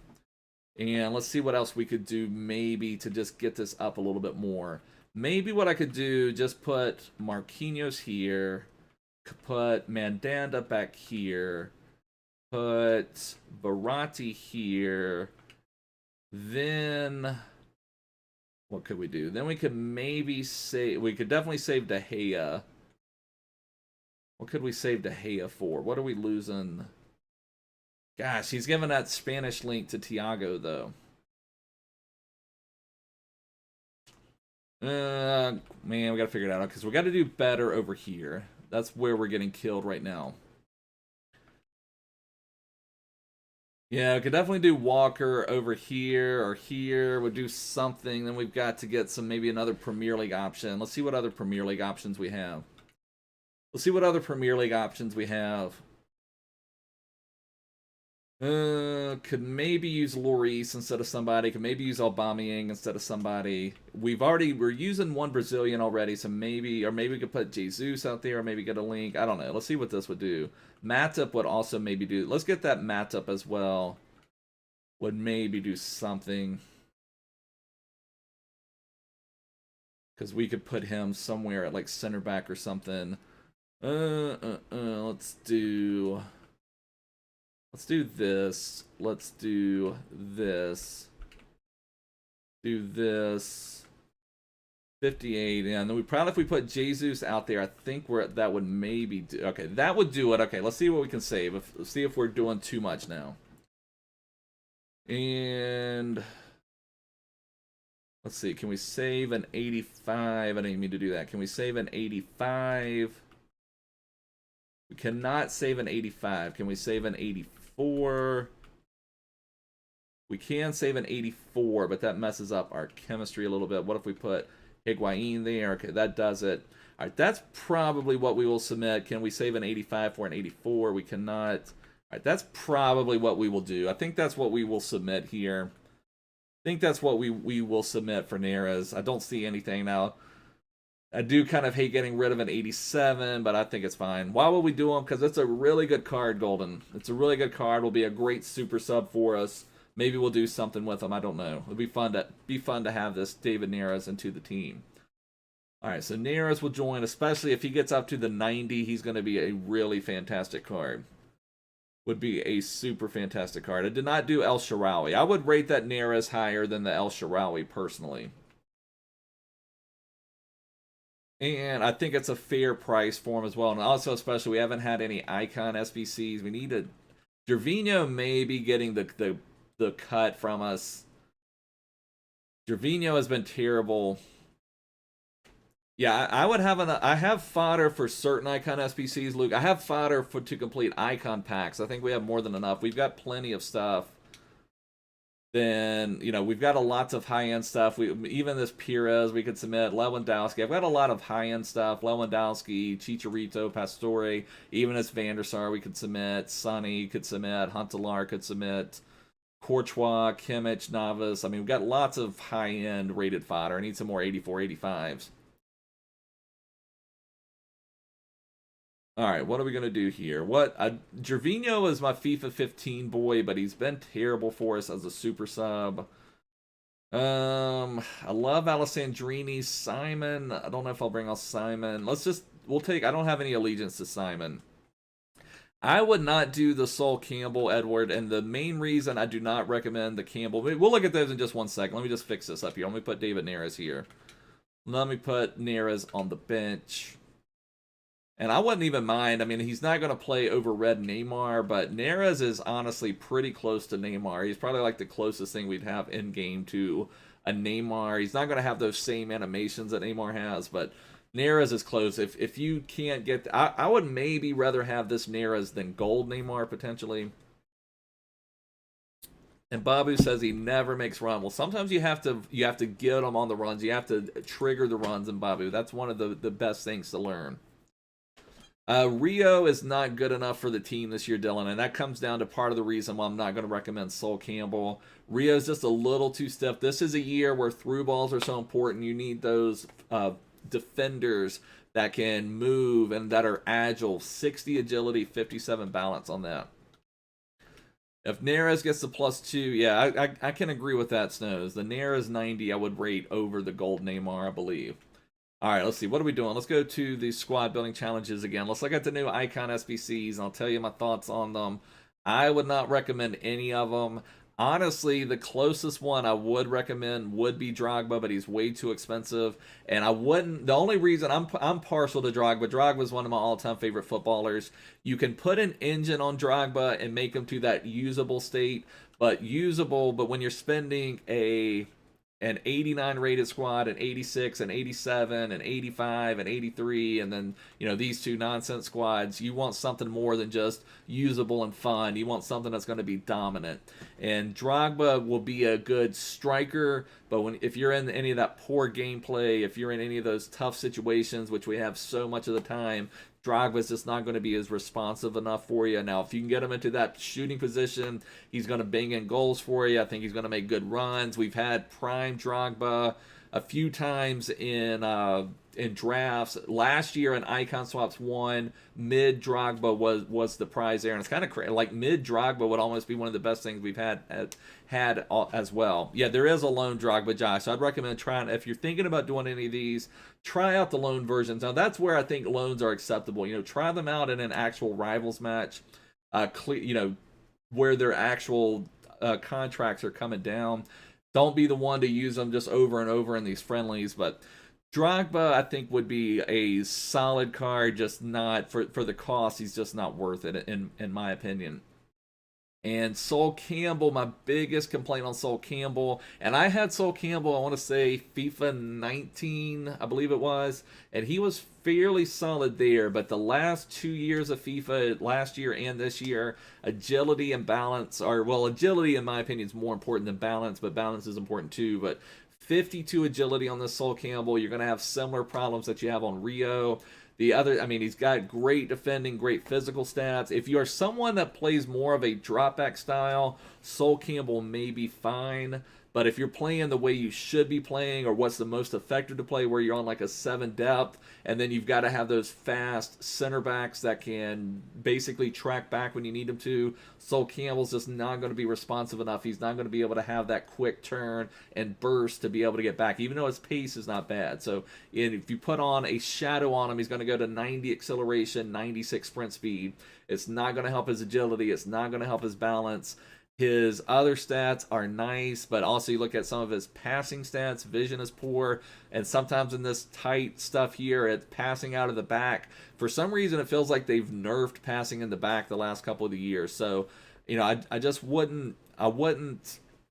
And let's see what else we could do maybe to just get this up a little bit more. Maybe what I could do, just put Marquinhos here. Put Mandanda back here. Put Verratti here. Then what could we do? Then we could maybe save. We could definitely save De Gea. What could we save De Gea for? What are we losing? Gosh, he's giving that Spanish link to Thiago though. Man, we gotta figure it out because we got to do better over here. That's where we're getting killed right now. Yeah, we could definitely do Walker over here or here. We'll do something. Then we've got to get maybe another Premier League option. Let's see what other Premier League options we have. Let's see what other Premier League options we have. Could maybe use Lloris instead of somebody. Could maybe use Aubameyang instead of somebody. We're using one Brazilian already, so maybe we could put Jesus out there, or maybe get a link. I don't know. Let's see what this would do. Matip would also maybe do. Let's get that Matip as well. Would maybe do something. Because we could put him somewhere at like center back or something. Let's do this. Let's do this. Do this. 58, and then we probably if we put Jesus out there, I think that would maybe do. Okay, that would do it. Okay, let's see what we can save. Let's see if we're doing too much now. And let's see, can we save an 85? I didn't mean to do that. Can we save an 85? We cannot save an 85. Can we save an 84? We can save an 84, but that messes up our chemistry a little bit. What if we put Higuain there? Okay, that does it. All right, that's probably what we will submit. Can we save an 85 for an 84? We cannot. All right, that's probably what we will do. I think that's what we will submit here. I think that's what we will submit for Neres. I don't see anything now. I do kind of hate getting rid of an 87, but I think it's fine. Why will we do them? Because it's a really good card, Golden. It's a really good card. Will be a great super sub for us. Maybe we'll do something with them. I don't know. It'll be fun to have this David Neres into the team. All right, so Neres will join, especially if he gets up to the 90. He's going to be a really fantastic card. Would be a super fantastic card. I did not do El Shaarawy. I would rate that Neres higher than the El Shaarawy personally. And I think it's a fair price for him as well. And also, especially, we haven't had any Icon SBCs. We need a... Gervinho may be getting the cut from us. Gervinho has been terrible. Yeah, I would have I have fodder for certain Icon SBCs, Luke. I have fodder to complete Icon packs. I think we have more than enough. We've got plenty of stuff. Then, you know, we've got lots of high-end stuff. Even this Pires we could submit. Lewandowski. I've got a lot of high-end stuff. Lewandowski, Chicharito, Pastore. Even this Van der Sar we could submit. Sonny could submit. Huntelaar could submit. Courtois, Kimmich, Navas. I mean, we've got lots of high-end rated fodder. I need some more 84, 85s. All right, what are we going to do here? Gervinho is my FIFA 15 boy, but he's been terrible for us as a super sub. I love Alessandrini. Simon, I don't know if I'll bring off Simon. I don't have any allegiance to Simon. I would not do the Sol Campbell, Edward, and the main reason I do not recommend the Campbell, we'll look at those in just one second. Let me just fix this up here. Let me put David Neres here. Let me put Neres on the bench. And I wouldn't even mind. I mean, he's not going to play over red Neymar, but Neres is honestly pretty close to Neymar. He's probably like the closest thing we'd have in game to a Neymar. He's not going to have those same animations that Neymar has, but Neres is close. If you can't get, I would maybe rather have this Neres than gold Neymar potentially. And Mbabu says he never makes run. Well, sometimes you have to get him on the runs. You have to trigger the runs in Mbabu. That's one of the best things to learn. Rio is not good enough for the team this year, Dylan, and that comes down to part of the reason why I'm not going to recommend Sol Campbell. Rio is just a little too stiff. This is a year where through balls are so important. You need those defenders that can move and that are agile. 60 agility, 57 balance on that. If Neres gets the +2, yeah, I can agree with that, Snows. The Neres 90 I would rate over the gold Neymar, I believe. All right, let's see. What are we doing? Let's go to the squad building challenges again. Let's look at the new Icon SBCs, and I'll tell you my thoughts on them. I would not recommend any of them. Honestly, the closest one I would recommend would be Drogba, but he's way too expensive. And I wouldn't. The only reason I'm partial to Drogba. Drogba is one of my all-time favorite footballers. You can put an engine on Drogba and make him to that usable state, but when you're spending an 89 rated squad, an 86, an 87, an 85, an 83, and then, you know, these two nonsense squads, you want something more than just usable and fun. You want something that's going to be dominant. And Drogba will be a good striker, but if you're in any of that poor gameplay, if you're in any of those tough situations, which we have so much of the time, Drogba's just not going to be as responsive enough for you. Now, if you can get him into that shooting position, he's going to bang in goals for you. I think he's going to make good runs. We've had prime Drogba a few times in drafts. Last year in Icon Swaps 1, mid Drogba was the prize there, and it's kind of crazy. Like mid Drogba would almost be one of the best things we've had as well. Yeah, there is a loan Drogba, Josh. So I'd recommend trying, if you're thinking about doing any of these, try out the loan versions. Now that's where I think loans are acceptable. You know, try them out in an actual rivals match. You know, where their actual contracts are coming down. Don't be the one to use them just over and over in these friendlies, but Drogba, I think, would be a solid card, just not for the cost. He's just not worth it, in my opinion. And Sol Campbell, my biggest complaint on Sol Campbell, and I had Sol Campbell, I want to say FIFA 19, I believe it was, and he was fairly solid there, but the last 2 years of FIFA, last year and this year, agility and balance are, well, agility in my opinion is more important than balance, but balance is important too, but 52 agility on this Sol Campbell, you're going to have similar problems that you have on Rio. The other, I mean, he's got great defending, great physical stats. If you are someone that plays more of a drop back style, Sol Campbell may be fine. But if you're playing the way you should be playing, or what's the most effective to play, where you're on like a 7 depth, and then you've got to have those fast center backs that can basically track back when you need them to. Sol Campbell's just not going to be responsive enough. He's not going to be able to have that quick turn and burst to be able to get back, even though his pace is not bad. So if you put on a shadow on him, he's going to go to 90 acceleration, 96 sprint speed. It's not going to help his agility. It's not going to help his balance. His other stats are nice, but also you look at some of his passing stats, vision is poor, and sometimes in this tight stuff here, it's passing out of the back. For some reason, it feels like they've nerfed passing in the back the last couple of the years. So, I just wouldn't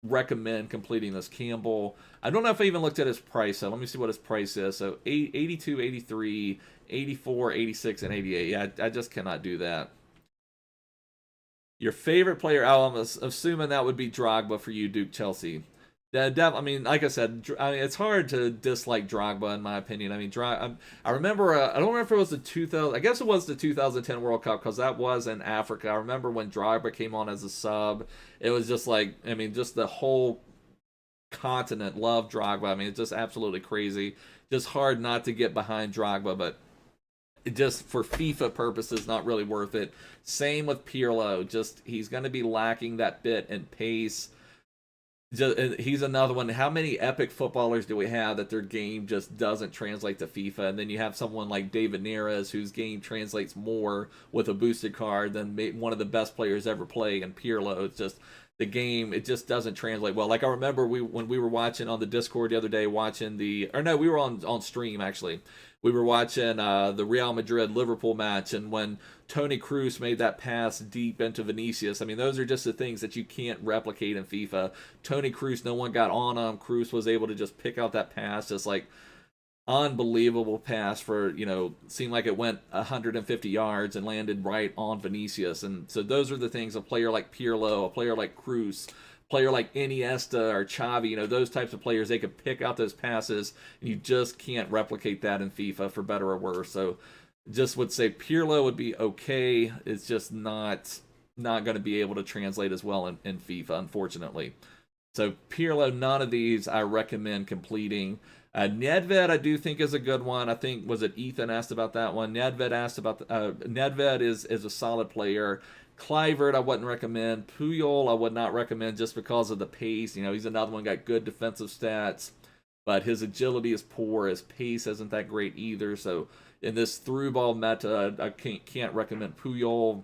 recommend completing this Campbell. I don't know if I even looked at his price, so let me see what his price is. So 82, 83, 84, 86, and 88. Yeah, I just cannot do that. Your favorite player? Oh, I'm assuming that would be Drogba for you, Duke Chelsea. I mean, like I said, it's hard to dislike Drogba in my opinion. I mean, I remember, I don't remember if it was the 2000. I guess it was the 2010 World Cup because that was in Africa. I remember when Drogba came on as a sub. It was just like, I mean, just the whole continent loved Drogba. I mean, it's just absolutely crazy. Just hard not to get behind Drogba, but just for FIFA purposes, not really worth it. Same with Pirlo. Just he's going to be lacking that bit in pace. He's another one. How many epic footballers do we have that their game just doesn't translate to FIFA? And then you have someone like David Neres, whose game translates more with a boosted card than one of the best players ever play. And Pirlo, it's just the game. It just doesn't translate well. Like I remember when we were watching on the Discord the other day, we were on stream actually. We were watching the Real Madrid-Liverpool match, and when Toni Kroos made that pass deep into Vinicius, I mean, those are just the things that you can't replicate in FIFA. Toni Kroos, no one got on him. Kroos was able to just pick out that pass, just like unbelievable pass for, seemed like it went 150 yards and landed right on Vinicius. And so those are the things a player like Pirlo, a player like Kroos, player like Iniesta or Xavi, those types of players, they could pick out those passes, and you just can't replicate that in FIFA for better or worse. So just would say Pirlo would be okay. It's just not going to be able to translate as well in FIFA, unfortunately. So Pirlo, none of these I recommend completing. Nedved, I do think is a good one. I think, was it Ethan asked about that one? Nedved asked about Nedved is a solid player. Kluivert, I wouldn't recommend. Puyol, I would not recommend just because of the pace. He's another one, got good defensive stats, but his agility is poor. His pace isn't that great either. So in this through ball meta, I can't recommend Puyol.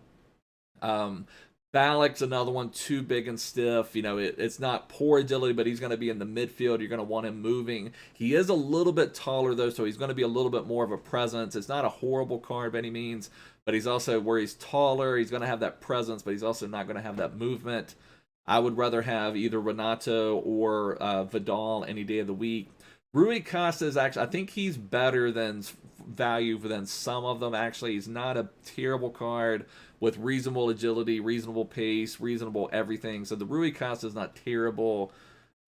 Balak's another one, too big and stiff. It's not poor agility, but he's going to be in the midfield. You're going to want him moving. He is a little bit taller, though, so he's going to be a little bit more of a presence. It's not a horrible card by any means, but he's also, where he's taller, he's going to have that presence, but he's also not going to have that movement. I would rather have either Renato or Vidal any day of the week. Rui Costa is actually, I think he's better than value than some of them. Actually, he's not a terrible card with reasonable agility, reasonable pace, reasonable everything. So the Rui Costa is not terrible.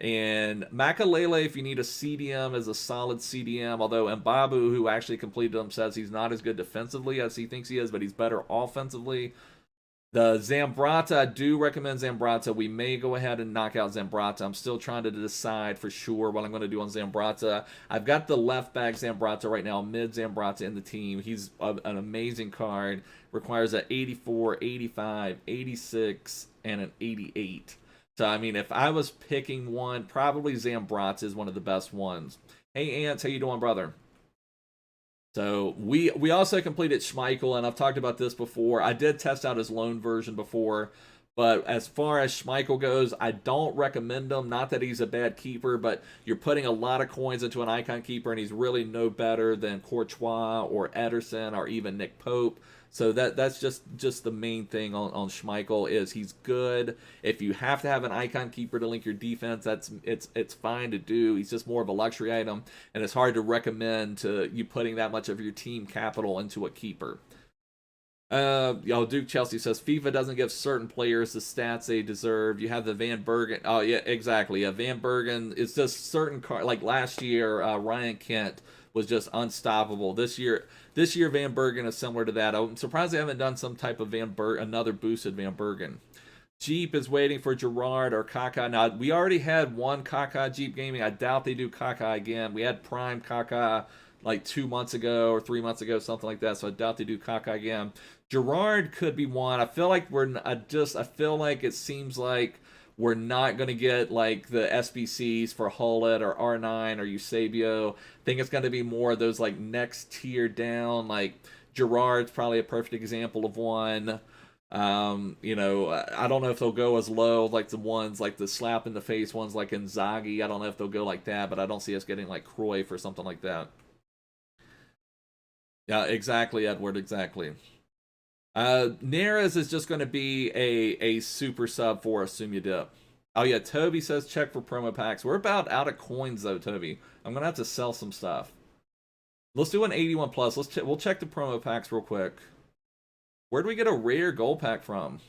And Makalele, if you need a CDM, is a solid CDM. Although Mbabu, who actually completed him, says he's not as good defensively as he thinks he is, but he's better offensively. The Zambrata, I do recommend Zambrata. We may go ahead and knock out Zambrata. I'm still trying to decide for sure what I'm going to do on Zambrata. I've got the left back Zambrata right now, mid Zambrata in the team. He's an amazing card. Requires an 84, 85, 86, and an 88. So, I mean, if I was picking one, probably Zambrata is one of the best ones. Hey, Ants, how you doing, brother? So we also completed Schmeichel, and I've talked about this before. I did test out his loan version before, but as far as Schmeichel goes, I don't recommend him. Not that he's a bad keeper, but you're putting a lot of coins into an icon keeper, and he's really no better than Courtois or Ederson or even Nick Pope. So that's just the main thing on Schmeichel is he's good. If you have to have an icon keeper to link your defense, it's fine to do. He's just more of a luxury item, and it's hard to recommend to you putting that much of your team capital into a keeper. Duke Chelsea says FIFA doesn't give certain players the stats they deserve. You have the Van Bergen. Oh yeah, exactly. Van Bergen is just certain like last year, Ryan Kent was just unstoppable. This year Van Bergen is similar to that. I'm surprised they haven't done some type of another boosted Van Bergen. Jeep is waiting for Gerard or Kaká. Now, we already had one Kaká Jeep Gaming. I doubt they do Kaká again. We had Prime Kaká like 2 months ago or 3 months ago, something like that. So I doubt they do Kaká again. Gerard could be one. I feel like I feel like it seems like we're not going to get like the SBCs for Hullet or R9 or Eusebio. I think it's going to be more of those like next tier down. Like Gerard's probably a perfect example of one. You know, I don't know if they'll go as low like the ones like the slap in the face ones like Inzaghi. I don't know if they'll go like that, but I don't see us getting like Cruyff or something like that. Yeah, exactly, Edward, exactly. Neres is just going to be a super sub for Assume You Dip. Oh yeah, Toby says check for promo packs. We're about out of coins though, Toby. I'm going to have to sell some stuff. Let's do an 81 plus. We'll check the promo packs real quick. Where do we get a rare gold pack from?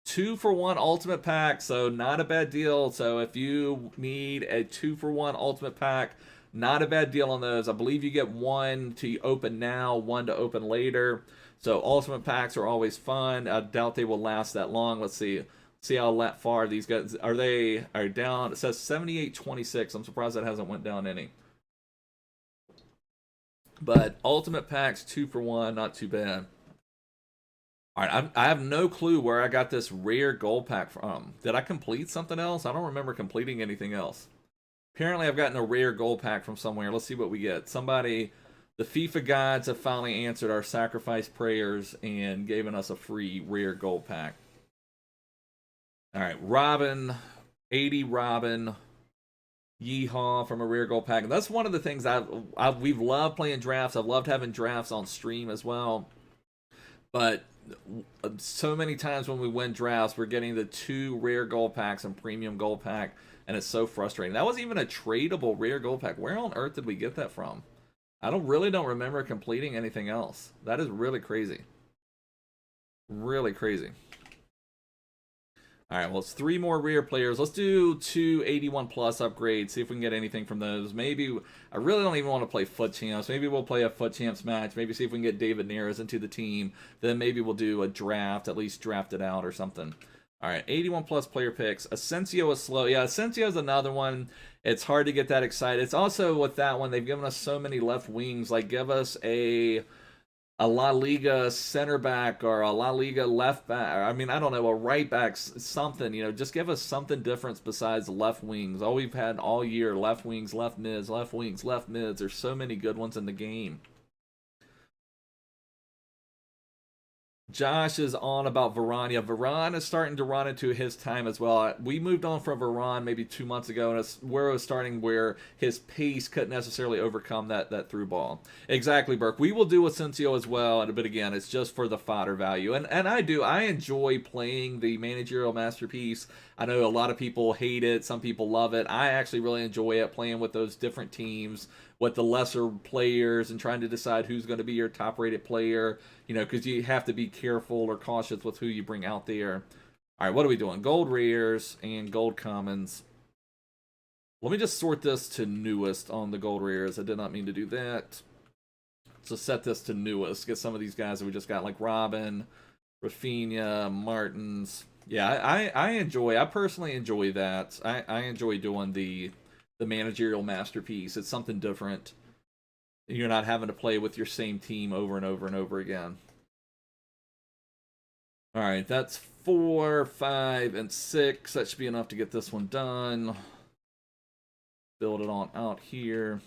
2-for-1 ultimate pack, so not a bad deal. So if you need a 2-for-1 ultimate pack, not a bad deal on those. I believe you get one to open now, one to open later. So ultimate packs are always fun. I doubt they will last that long. Let's see how far these guys are. They are down. It says 78.26. I'm surprised that hasn't went down any. But ultimate packs 2-for-1, not too bad. All right, I have no clue where I got this rare gold pack from. Did I complete something else? I don't remember completing anything else. Apparently, I've gotten a rare gold pack from somewhere. Let's see what we get. Somebody, the FIFA gods have finally answered our sacrifice prayers and given us a free rare gold pack. All right, Robin, 80 Robin, Yeehaw from a rare gold pack. And that's one of the things we've loved playing drafts. I've loved having drafts on stream as well. But so many times when we win drafts, we're getting the 2 rare gold packs and premium gold pack. And it's so frustrating. That was even a tradable rare gold pack. Where on earth did we get that from? I really don't remember completing anything else. That is really crazy. Really crazy. All right, well, it's 3 more rare players. Let's do 2 81 plus upgrades. See if we can get anything from those. Maybe, I really don't even want to play FUT Champs. Maybe we'll play a FUT Champs match. Maybe see if we can get David Neres into the team. Then maybe we'll do a draft, at least draft it out or something. All right, 81 plus player picks. Asensio is slow. Yeah, Asensio is another one. It's hard to get that excited. It's also with that one, they've given us so many left wings. Like, give us a La Liga center back or a La Liga left back. I mean, I don't know, a right back, something. You know, just give us something different besides left wings. All we've had all year, left wings, left mids, left wings, left mids. There's so many good ones in the game. Josh is on about Varane. Yeah, Varane is starting to run into his time as well. We moved on from Varane maybe 2 months ago, and it's where it was starting where his pace couldn't necessarily overcome that through ball. Exactly, Burke. We will do Asensio as well, but again, it's just for the fodder value. And I enjoy playing the managerial masterpiece. I know a lot of people hate it. Some people love it. I actually really enjoy it, playing with those different teams, with the lesser players, and trying to decide who's going to be your top-rated player. You know, because you have to be careful or cautious with who you bring out there. All right, what are we doing? Gold rares and gold commons. Let me just sort this to newest on the gold rares. I did not mean to do that. So set this to newest. Get some of these guys that we just got, like Robin, Rafinha, Martins. Yeah, I personally enjoy that. I enjoy doing the managerial masterpiece. It's something different. You're not having to play with your same team over and over and over again. All right, that's 4, 5, and 6. That should be enough to get this one done. Build it on out here.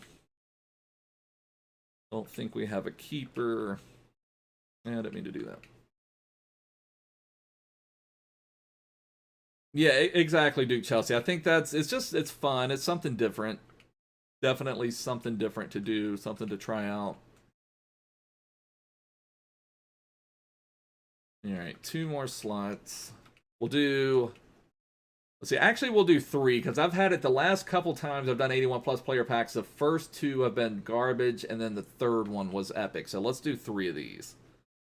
Don't think we have a keeper. I didn't mean to do that. Yeah, exactly, Duke Chelsea. I think it's fun. It's something different. Definitely something different to do, something to try out. All right, 2 more slots. We'll do, let's see, actually we'll do 3, because I've had it the last couple times I've done 81 plus player packs. The first 2 have been garbage, and then the third one was epic. So let's do 3 of these.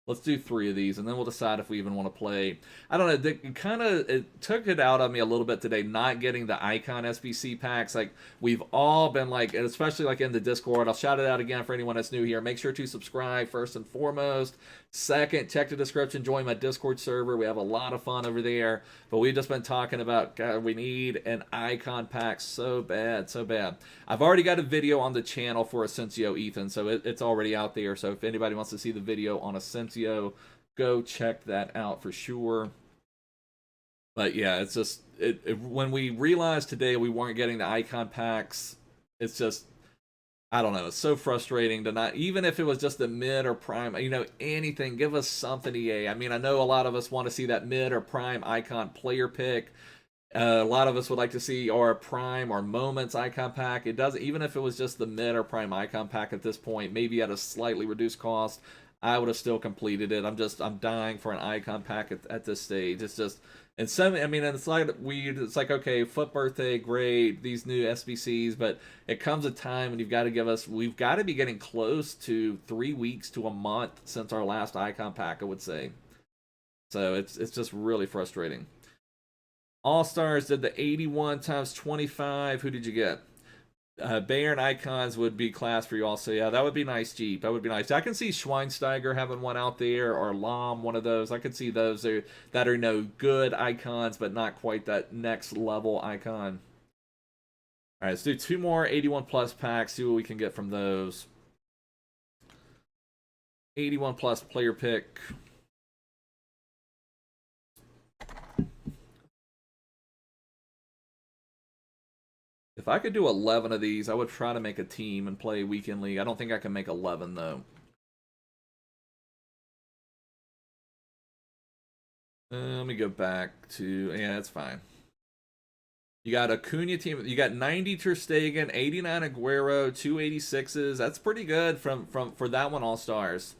Let's do 3 of these, and then we'll decide if we even want to play. I don't know. It took it out of me a little bit today, not getting the Icon SBC packs. Like, we've all been like, and especially like in the Discord. I'll shout it out again for anyone that's new here. Make sure to subscribe first and foremost. Second, check the description. Join my Discord server. We have a lot of fun over there. But we've just been talking about, God, we need an Icon pack so bad, so bad. I've already got a video on the channel for Asensio Ethan, so it's already out there. So if anybody wants to see the video on Asensio, go check that out for sure. But yeah, it's just when we realized today we weren't getting the Icon packs, it's just, I don't know, it's so frustrating to not, even if it was just the mid or prime, you know, anything, give us something, EA. I mean, I know a lot of us want to see that mid or prime Icon player pick. A lot of us would like to see our prime or moments Icon pack. It doesn't, even if it was just the mid or prime Icon pack at this point, maybe at a slightly reduced cost, I would have still completed it. I'm dying for an Icon pack at this stage. It's just, and some, I mean, it's like it's like, okay, FUT birthday, great, these new SBCs, but it comes a time when we've got to be getting close to 3 weeks to a month since our last Icon pack, I would say. So it's just really frustrating. All-Stars did the 81 times 25. Who did you get? Bayern Icons would be class for you also. Yeah, that would be nice, Jeep. That would be nice. I can see Schweinsteiger having one out there, or Lam, one of those. I could see those that are no good icons, but not quite that next level icon. All right, let's do 2 more 81 plus packs. See what we can get from those. 81 plus player pick. If I could do 11 of these, I would try to make a team and play Weekend League. I don't think I can make 11, though. Let me go back to... Yeah, that's fine. You got Acuna team. You got 90 Ter Stegen, 89 Aguero, 286s. That's pretty good for that one, All-Stars.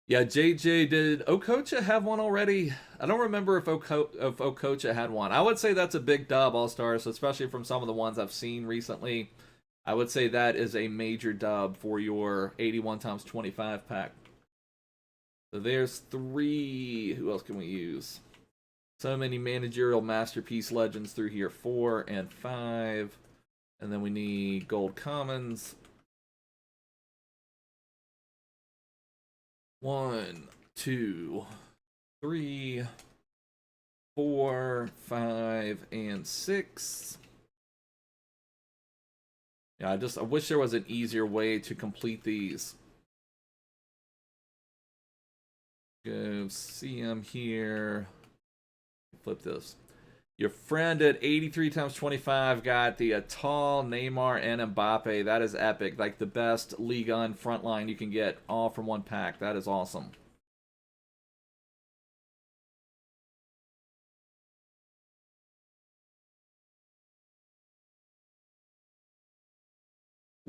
Yeah, JJ, did Okocha have one already? I don't remember if Okocha had one. I would say that's a big dub, All-Stars, especially from some of the ones I've seen recently. I would say that is a major dub for your 81 times 25 pack. So there's 3. Who else can we use? So many managerial masterpiece legends through here. 4 and 5. And then we need gold commons. 1, 2, 3, 4, 5, and 6. Yeah, I wish there was an easier way to complete these. Go CM here. Flip this. Your friend at 83 times 25 got the Atal, Neymar, and Mbappe. That is epic. Like the best Ligue 1 frontline you can get all from one pack. That is awesome.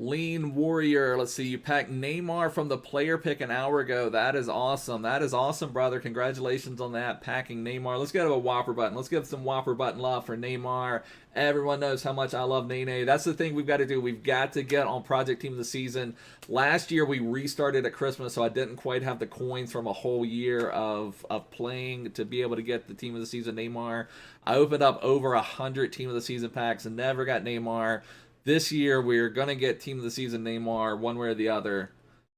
Lean Warrior. Let's see. You packed Neymar from the player pick an hour ago. That is awesome. That is awesome, brother. Congratulations on that. Packing Neymar. Let's go to a Whopper button. Let's give some Whopper button love for Neymar. Everyone knows how much I love Nene. That's the thing we've got to do. We've got to get on Project Team of the Season. Last year we restarted at Christmas, so I didn't quite have the coins from a whole year of playing to be able to get the Team of the Season Neymar. I opened up over 100 Team of the Season packs and never got Neymar. This year, we're going to get Team of the Season Neymar one way or the other.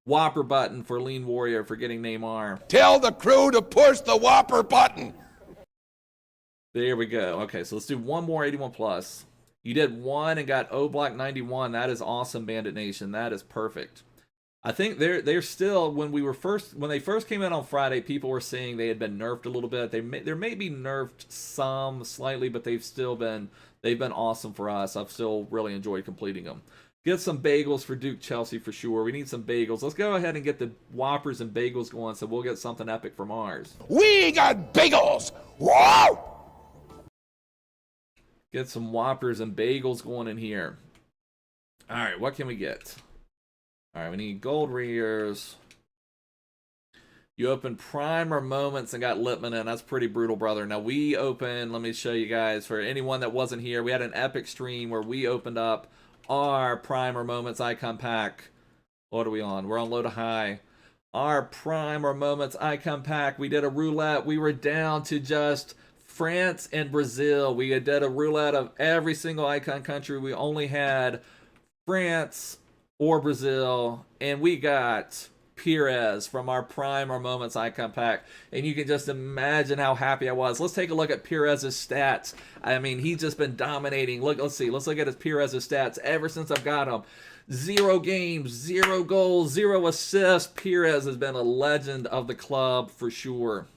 Whopper button for Lean Warrior for getting Neymar. Tell the crew to push the Whopper button. There we go. Okay, so let's do one more 81 plus. You did one and got O Block 91. That is awesome, Bandit Nation. That is perfect. I think they're still, when they first came in on Friday, people were saying they had been nerfed a little bit. They may be nerfed some slightly, but they've been awesome for us. I've still really enjoyed completing them. Get some bagels for Duke Chelsea for sure. We need some bagels. Let's go ahead and get the Whoppers and bagels going so we'll get something epic from ours. We got bagels. Whoa! Get some Whoppers and bagels going in here. All right, what can we get? All right, we need gold rears. You opened Primer Moments and got Lippmann in. That's pretty brutal, brother. Now, we opened, let me show you guys, for anyone that wasn't here, we had an epic stream where we opened up our Primer Moments Icon Pack. What are we on? We're on low to high. our prime or moments icon pack. We did a roulette. We were down to just France and Brazil. We did a roulette of every single icon country. We only had France or Brazil, and we got Pires from our prime or moments icon pack. And you can just imagine how happy I was. Let's take a look at Pires' stats. I mean, he's just been dominating. Let's look at his Pires' stats ever since I've got him. 0 games, 0 goals, 0 assists. Pires has been a legend of the club for sure.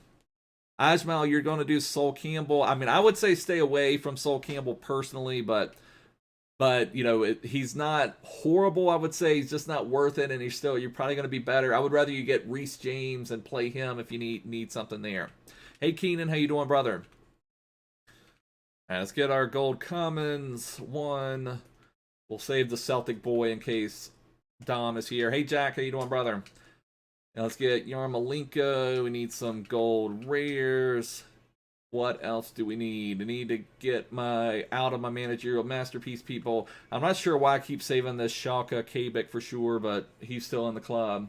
Ajmal, you're going to do Sol Campbell. I mean, I would say stay away from Sol Campbell personally, but you know, he's not horrible. I would say he's just not worth it, and you're probably going to be better. I would rather you get Reece James and play him if you need something there. Hey Keenan, how you doing, brother? All right, let's get our gold commons. 1. We'll save the Celtic boy in case Dom is here. Hey Jack, how you doing, brother? Now let's get Yarmolenko. We need some gold rares. What else do we need? I need to get out of my managerial masterpiece people. I'm not sure why I keep saving this Schalke Kabik for sure, but he's still in the club.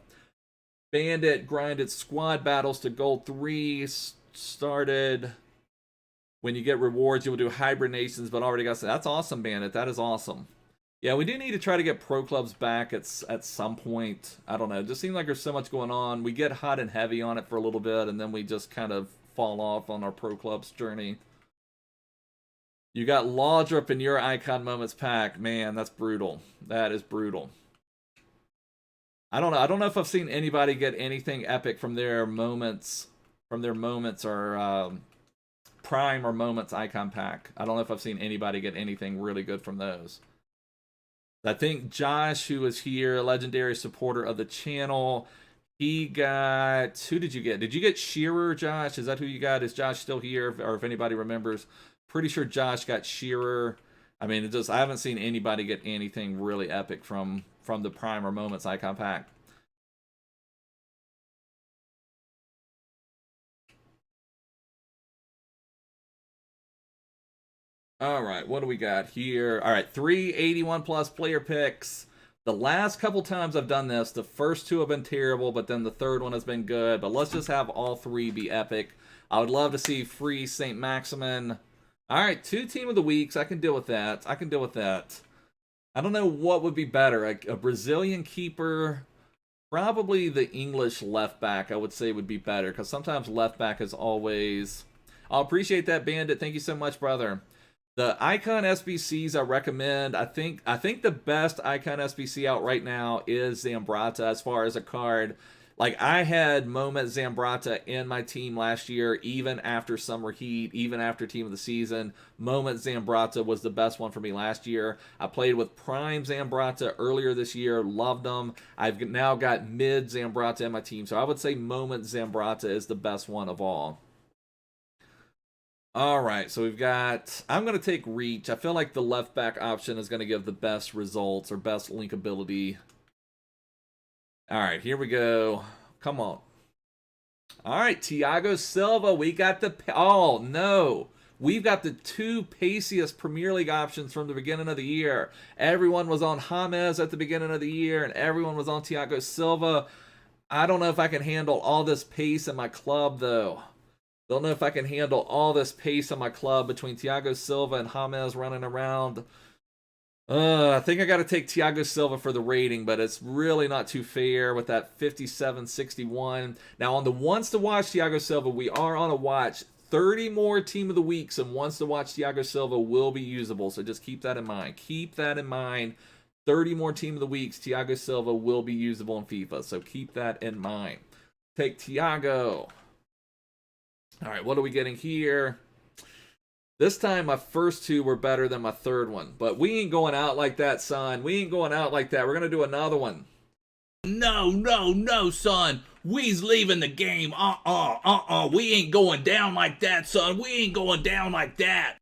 Bandit grinded squad battles to gold 3. Started when you get rewards, you'll do hibernations, but already got. That's awesome, Bandit. That is awesome. Yeah, we do need to try to get pro clubs back at some point. I don't know. It just seems like there's so much going on. We get hot and heavy on it for a little bit, and then we just kind of fall off on our pro clubs journey. You got Laudrup in your icon moments pack. Man, that's brutal. That is brutal. I don't know. I don't know if I've seen anybody get anything epic from their moments or prime or moments icon pack. I don't know if I've seen anybody get anything really good from those. I think Josh, who is here, legendary supporter of the channel, he got... Who did you get? Did you get Shearer, Josh? Is that who you got? Is Josh still here? Or if anybody remembers, pretty sure Josh got Shearer. I mean, I haven't seen anybody get anything really epic from the prime or moments icon pack. All right, what do we got here? All right, 381 plus player picks. The last couple times I've done this, the first 2 have been terrible, but then the third one has been good. But let's just have all 3 be epic. I would love to see free St. Maximin. All right, 2 team of the weeks. I can deal with that. I can deal with that. I don't know what would be better. A Brazilian keeper, probably the English left back, I would say would be better. Because sometimes left back is always... I'll appreciate that, Bandit. Thank you so much, brother. The Icon SBCs I recommend. I think the best Icon SBC out right now is Zambrata as far as a card. Like, I had Moment Zambrata in my team last year, even after Summer Heat, even after Team of the Season. Moment Zambrata was the best one for me last year. I played with Prime Zambrata earlier this year, loved them. I've now got Mid Zambrata in my team, so I would say Moment Zambrata is the best one of all. All right, so we've got... I'm going to take Reach. I feel like the left back option is going to give the best results or best linkability. All right, here we go. Come on. All right, Thiago Silva. We got the... Oh, no. We've got the 2 paciest Premier League options from the beginning of the year. Everyone was on James at the beginning of the year, and everyone was on Thiago Silva. I don't know if I can handle all this pace in my club, though. Don't know if I can handle all this pace on my club between Thiago Silva and James running around. I think I got to take Thiago Silva for the rating, but it's really not too fair with that 57-61. Now, on the wants to watch Thiago Silva, we are on a watch. 30 more Team of the Weeks and wants to watch Thiago Silva will be usable, so just keep that in mind. Keep that in mind. 30 more Team of the Weeks, Thiago Silva will be usable in FIFA, so keep that in mind. Take Thiago. All right, what are we getting here? This time, my first 2 were better than my third one. But we ain't going out like that, son. We ain't going out like that. We're going to do another one. No, son. We's leaving the game. We ain't going down like that, son. We ain't going down like that.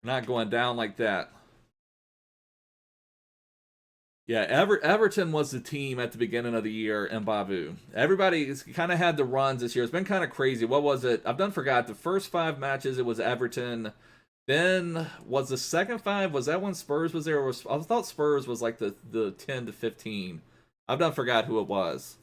Not going down like that. Yeah, Everton was the team at the beginning of the year, Mbabu. Everybody's kind of had the runs this year. It's been kind of crazy. What was it? I've forgot. The first 5 matches, it was Everton. Then, was the second 5, was that when Spurs was there? I thought Spurs was like the 10 to 15. I've forgot who it was.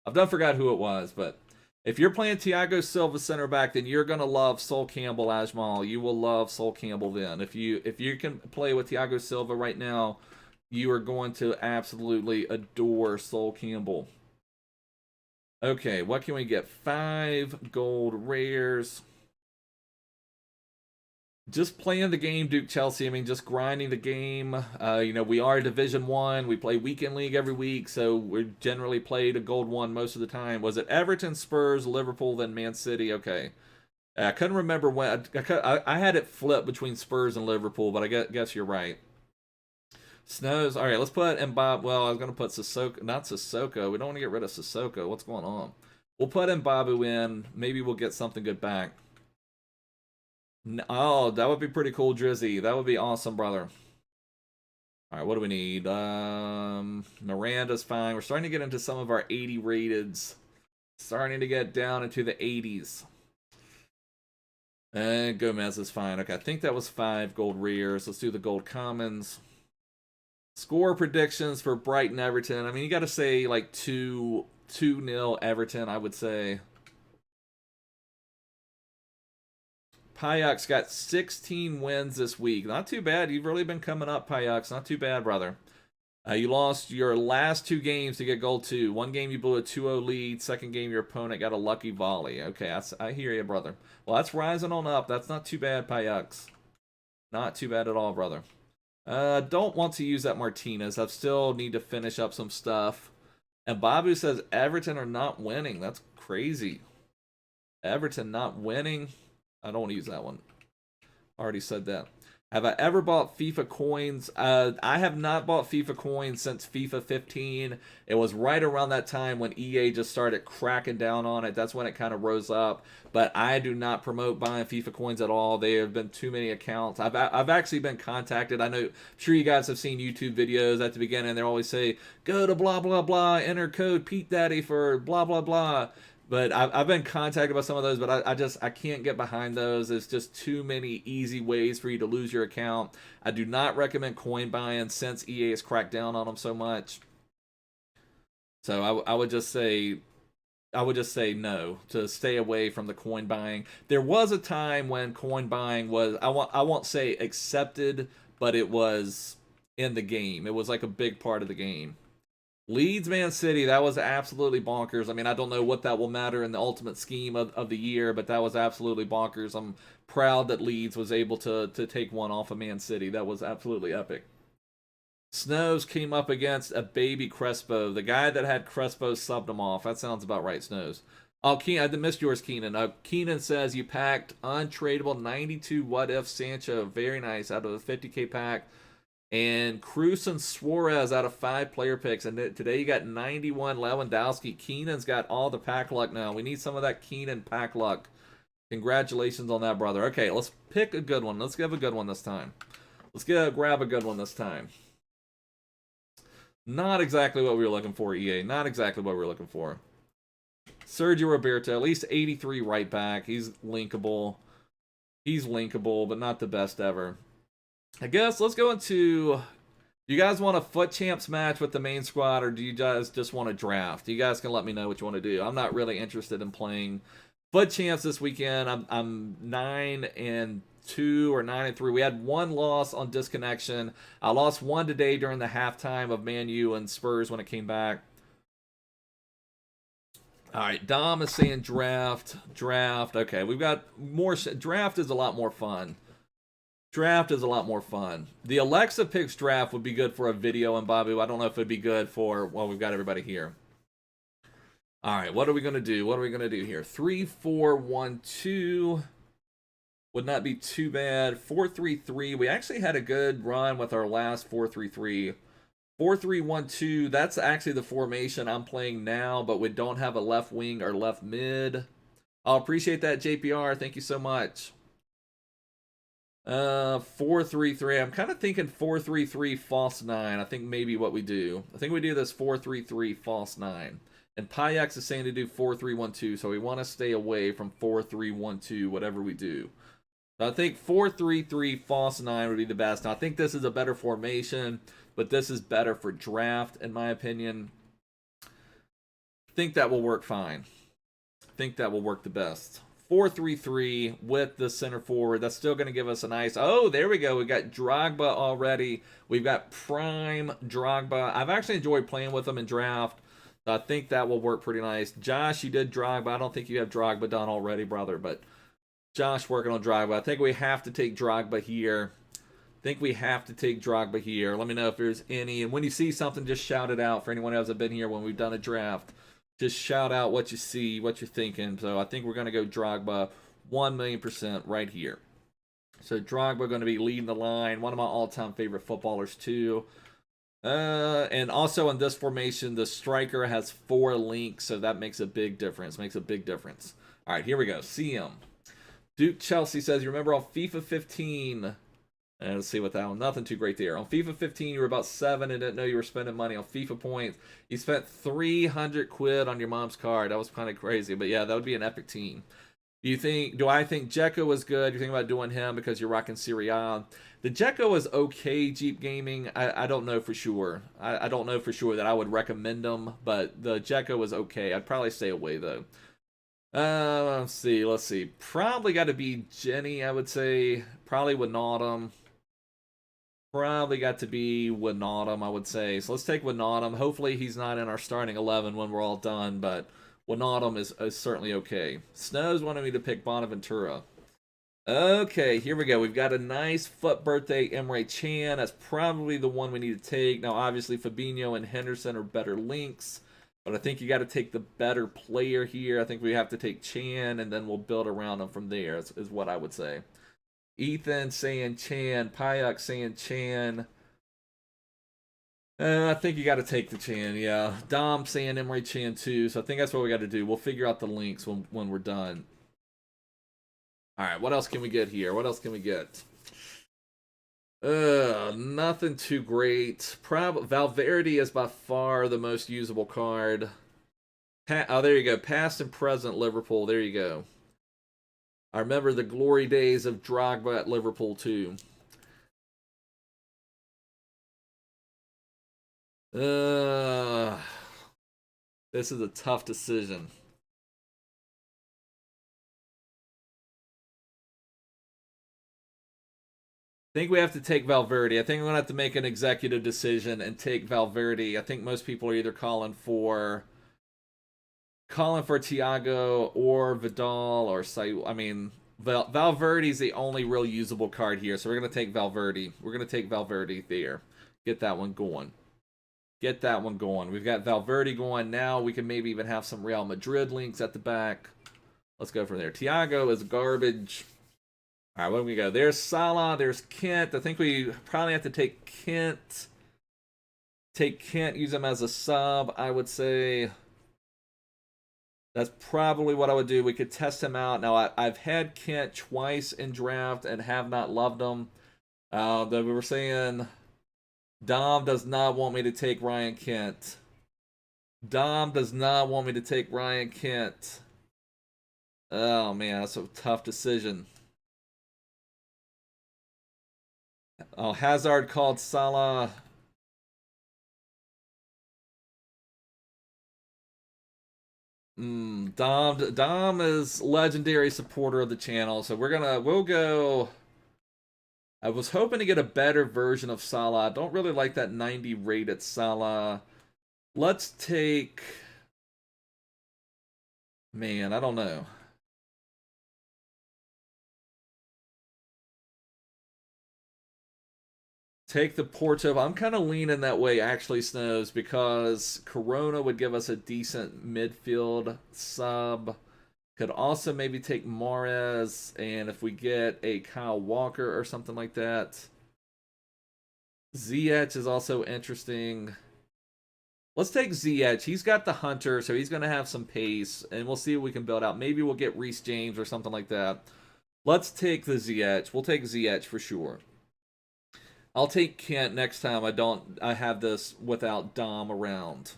I've done forgot who it was, but if you're playing Thiago Silva center back, then you're gonna love Sol Campbell Ajmal. You will love Sol Campbell then. If you can play with Thiago Silva right now, you are going to absolutely adore Sol Campbell. Okay, what can we get? 5 gold rares. Just playing the game, Duke Chelsea. I mean, just grinding the game. You know, we are Division 1. We play Weekend League every week, so we generally played a gold 1 most of the time. Was it Everton, Spurs, Liverpool, then Man City? Okay. I couldn't remember when. I had it flipped between Spurs and Liverpool, but I guess you're right. Snows. All right, let's put Mbabu. Well, I was going to put Sissoko. Not Sissoko. We don't want to get rid of Sissoko. What's going on? We'll put Mbabu in. Maybe we'll get something good back. Oh, that would be pretty cool, Drizzy. That would be awesome, brother. All right, what do we need? Miranda's fine. We're starting to get into some of our 80 rateds. Starting to get down into the 80s. And Gomez is fine. Okay, I think that was 5 gold rares. Let's do the gold commons. Score predictions for Brighton Everton. I mean, you got to say like 2-0 Everton, I would say. Payak's got 16 wins this week. Not too bad. You've really been coming up, Payak's. Not too bad, brother. You lost your last 2 games to get goal 2. One game you blew a 2-0 lead. Second game your opponent got a lucky volley. Okay, I hear you, brother. Well, that's rising on up. That's not too bad, Payak's. Not too bad at all, brother. Don't want to use that Martinez. I still need to finish up some stuff. And Babu says Everton are not winning. That's crazy. Everton not winning. I don't want to use that one. Already said that. Have I ever bought FIFA coins? I have not bought FIFA coins since FIFA 15. It was right around that time when EA just started cracking down on it. That's when it kind of rose up. But I do not promote buying FIFA coins at all. There have been too many accounts. I've actually been contacted. I know, I'm sure you guys have seen YouTube videos at the beginning. They always say, go to blah, blah, blah, enter code petedaddy for blah, blah, blah. But I've been contacted by some of those, but I can't get behind those. It's just too many easy ways for you to lose your account. I do not recommend coin buying since EA has cracked down on them so much. So I would just say no, to stay away from the coin buying. There was a time when coin buying was I won't say accepted, but it was in the game. It was like a big part of the game. Leeds, Man City, that was absolutely bonkers. I mean, I don't know what that will matter in the ultimate scheme of the year, but that was absolutely bonkers. I'm proud that Leeds was able to take one off of Man City. That was absolutely epic. Snows came up against a baby Crespo. The guy that had Crespo subbed him off. That sounds about right, Snows. Oh, Keenan, I missed yours, Keenan. Keenan says you packed untradeable 92 What If Sancho. Very nice. Out of the 50K pack. And Cruz and Suarez out of 5 player picks. And today you got 91 Lewandowski. Keenan's got all the pack luck now. We need some of that Keenan pack luck. Congratulations on that, brother. Okay, let's pick a good one. Let's give a good one this time. Let's grab a good one this time. Not exactly what we were looking for, EA. Not exactly what we were looking for. Sergio Roberto, at least 83 right back. He's linkable. He's linkable, but not the best ever. I guess let's go into, do you guys want a FUT Champs match with the main squad, or do you guys just want to draft? You guys can let me know what you want to do. I'm not really interested in playing FUT Champs this weekend. I'm 9-2 or 9-3. We had 1 loss on disconnection. I lost 1 today during the halftime of Man U and Spurs when it came back. All right, Dom is saying draft. Okay, we've got more. Draft is a lot more fun. Draft is a lot more fun. The Alexa picks draft would be good for a video, and Babu, I don't know if it'd be good for, well, we've got everybody here. All right, what are we going to do? What are we going to do here? 3-4-1-2 would not be too bad. 4-3-3. We actually had a good run with our last 4-3-3. 4-3-1-2. That's actually the formation I'm playing now, but we don't have a left wing or left mid. I'll appreciate that, JPR. Thank you so much. 4-3-3. I'm kind of thinking 4-3-3 false 9. I think maybe what we do. I think we do this 4-3-3 false 9. And Payax is saying to do 4-3-1-2, so we want to stay away from 4-3-1-2, whatever we do. So I think 4-3-3 false 9 would be the best. Now, I think this is a better formation, but this is better for draft, in my opinion. think that will work fine. I think that will work the best. 4-3-3 with the center forward. That's still going to give us a nice... Oh, there we go. We got Drogba already. We've got prime Drogba. I've actually enjoyed playing with him in draft. I think that will work pretty nice. Josh, you did Drogba. I don't think you have Drogba done already, brother. But Josh working on Drogba. I think we have to take Drogba here. Let me know if there's any. And when you see something, just shout it out. For anyone who hasn't been here when we've done a draft, just shout out what you see, what you're thinking. So I think we're going to go Drogba 1,000,000% right here. So Drogba going to be leading the line. One of my all-time favorite footballers too. And also in this formation, the striker has 4 links, so that makes a big difference. All right, here we go. See him. Duke Chelsea says, you remember on FIFA 15... And let's see what that one. Nothing too great there. On FIFA 15, you were about 7 and didn't know you were spending money on FIFA points. You spent 300 quid on your mom's card. That was kind of crazy. But yeah, that would be an epic team. Do I think Dzeko was good? You're thinking about doing him because you're rocking Serie A. The Dzeko is okay, Jeep Gaming. I don't know for sure. I don't know for sure that I would recommend him. But the Dzeko was okay. I'd probably stay away, though. Let's see. Probably got to be Jenny, I would say. Probably Wijnaldum. Probably got to be Wijnaldum, I would say. So let's take Wijnaldum. Hopefully he's not in our starting 11 when we're all done, but Wijnaldum is certainly okay. Snow's wanted me to pick Bonaventura. Okay, here we go. We've got a nice FUT birthday Emre Can. That's probably the one we need to take. Now, obviously, Fabinho and Henderson are better links, but I think you got to take the better player here. I think we have to take Chan, and then we'll build around him from there, is what I would say. Ethan saying Chan. Payuk saying Chan. I think you got to take the Chan, yeah. Dom saying Emre Chan too. So I think that's what we got to do. We'll figure out the links when we're done. All right, what else can we get here? Nothing too great. Valverde is by far the most usable card. Oh, there you go. Past and present Liverpool. There you go. I remember the glory days of Drogba at Liverpool, too. This is a tough decision. I think we have to take Valverde. I think we're going to have to make an executive decision and take Valverde. I think most people are either calling for Thiago or Vidal or I mean, Valverde's the only real usable card here, so we're going to take Valverde. There. Get that one going. We've got Valverde going. Now we can maybe even have some Real Madrid links at the back. Let's go from there. Thiago is garbage. All right, where do we go? There's Salah. There's Kent. I think we probably have to take Kent. Use him as a sub, I would say. That's probably what I would do. We could test him out. Now, I've had Kent twice in draft and have not loved him. We were saying Dom does not want me to take Ryan Kent. Oh, man, that's a tough decision. Oh, Hazard called Salah. Dom is legendary supporter of the channel, so we'll go. I was hoping to get a better version of Salah. I don't really like that 90 rated Salah. Let's take... Man, I don't know. Take the Porto. I'm kind of leaning that way, actually, Snows, because Corona would give us a decent midfield sub. Could also maybe take Mahrez, and if we get a Kyle Walker or something like that. Ziyech is also interesting. Let's take Ziyech. He's got the Hunter, so he's going to have some pace, and we'll see what we can build out. Maybe we'll get Reece James or something like that. Let's take the Ziyech. We'll take Ziyech for sure. I'll take Kent next time I have this without Dom around.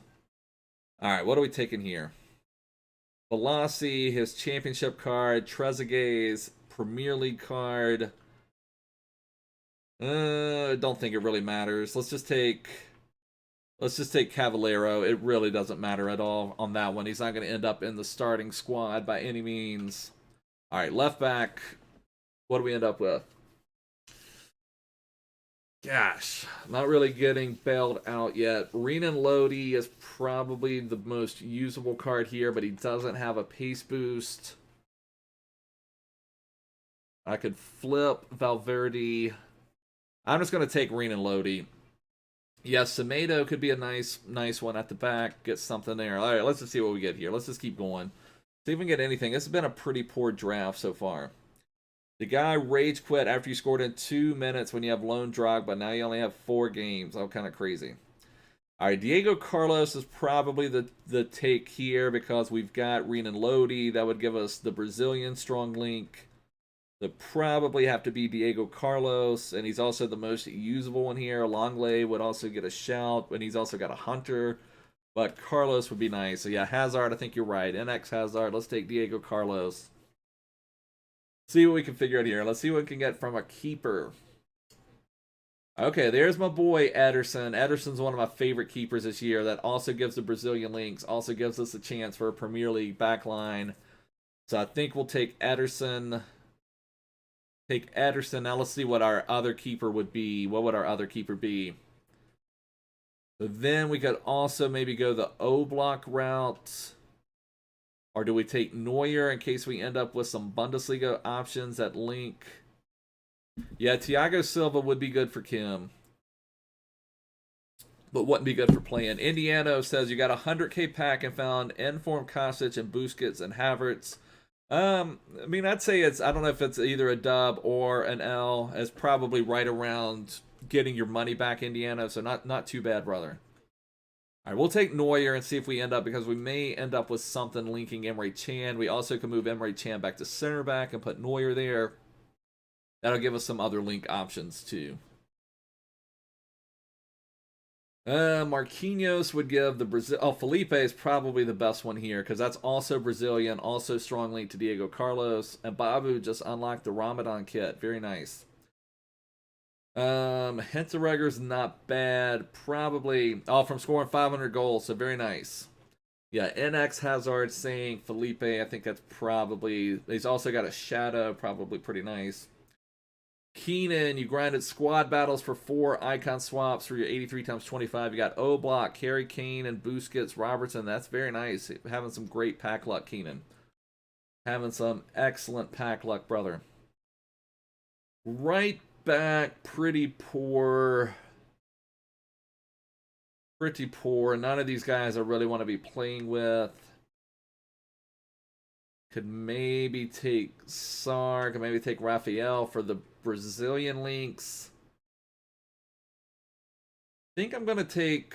All right, what are we taking here? Velocity, his championship card, Trezeguet's Premier League card. I don't think it really matters. Let's just take Let's just take Cavallero. It really doesn't matter at all on that one. He's not going to end up in the starting squad by any means. All right, left back. What do we end up with? Gosh, not really getting bailed out yet. Renan Lodi is probably the most usable card here, but he doesn't have a pace boost. I could flip Valverde. I'm just going to take Renan Lodi. Yes, Semedo could be a nice one at the back. Get something there. All right, let's just see what we get here. Let's just keep going. See if we can get anything. This has been a pretty poor draft so far. The guy rage quit after you scored in 2 minutes when you have lone Drogba. Now you only have 4 games. Oh, kind of crazy. All right, Diego Carlos is probably the take here because we've got Renan Lodi. That would give us the Brazilian strong link. That probably have to be Diego Carlos, and he's also the most usable one here. Longley would also get a shout, and he's also got a hunter. But Carlos would be nice. So yeah, Hazard, I think you're right. NX Hazard. Let's take Diego Carlos. See what we can figure out here. Let's see what we can get from a keeper. Okay, there's my boy Ederson. Ederson's one of my favorite keepers this year. That also gives the Brazilian links. Also gives us a chance for a Premier League backline. So I think we'll take Ederson. Take Ederson. Now let's see what our other keeper would be. What would our other keeper be? So then we could also maybe go the O-Block route. Or do we take Neuer in case we end up with some Bundesliga options that link? Yeah, Thiago Silva would be good for Kim. But wouldn't be good for playing. Indiano says you got a 100K pack and found Inform Kostic and Busquets and Havertz. I mean, I'd say it's, I don't know if it's either a dub or an L. It's probably right around getting your money back, Indiana. So not too bad, brother. All right, we'll take Neuer and see if we end up, because we may end up with something linking Emre Can. We also can move Emre Can back to center back and put Neuer there. That'll give us some other link options too. Marquinhos would give the Brazil. Oh, Felipe is probably the best one here because that's also Brazilian, also strong link to Diego Carlos. And Mbabu just unlocked the Ramadan kit. Very nice. Hinteregger's not bad. Probably all from scoring 500 goals, so very nice. Yeah, NX Hazard saying Felipe. I think that's probably. He's also got a shadow, probably pretty nice. Keenan, you grinded squad battles for 4 icon swaps for your 83 times 25. You got O-Block, Harry Kane, and Busquets, Robertson. That's very nice. Having some great pack luck, Keenan. Having some excellent pack luck, brother. Right back, pretty poor. Pretty poor. None of these guys I really want to be playing with. Could maybe take Sar. Could maybe take Rafael for the Brazilian links. I think I'm going to take...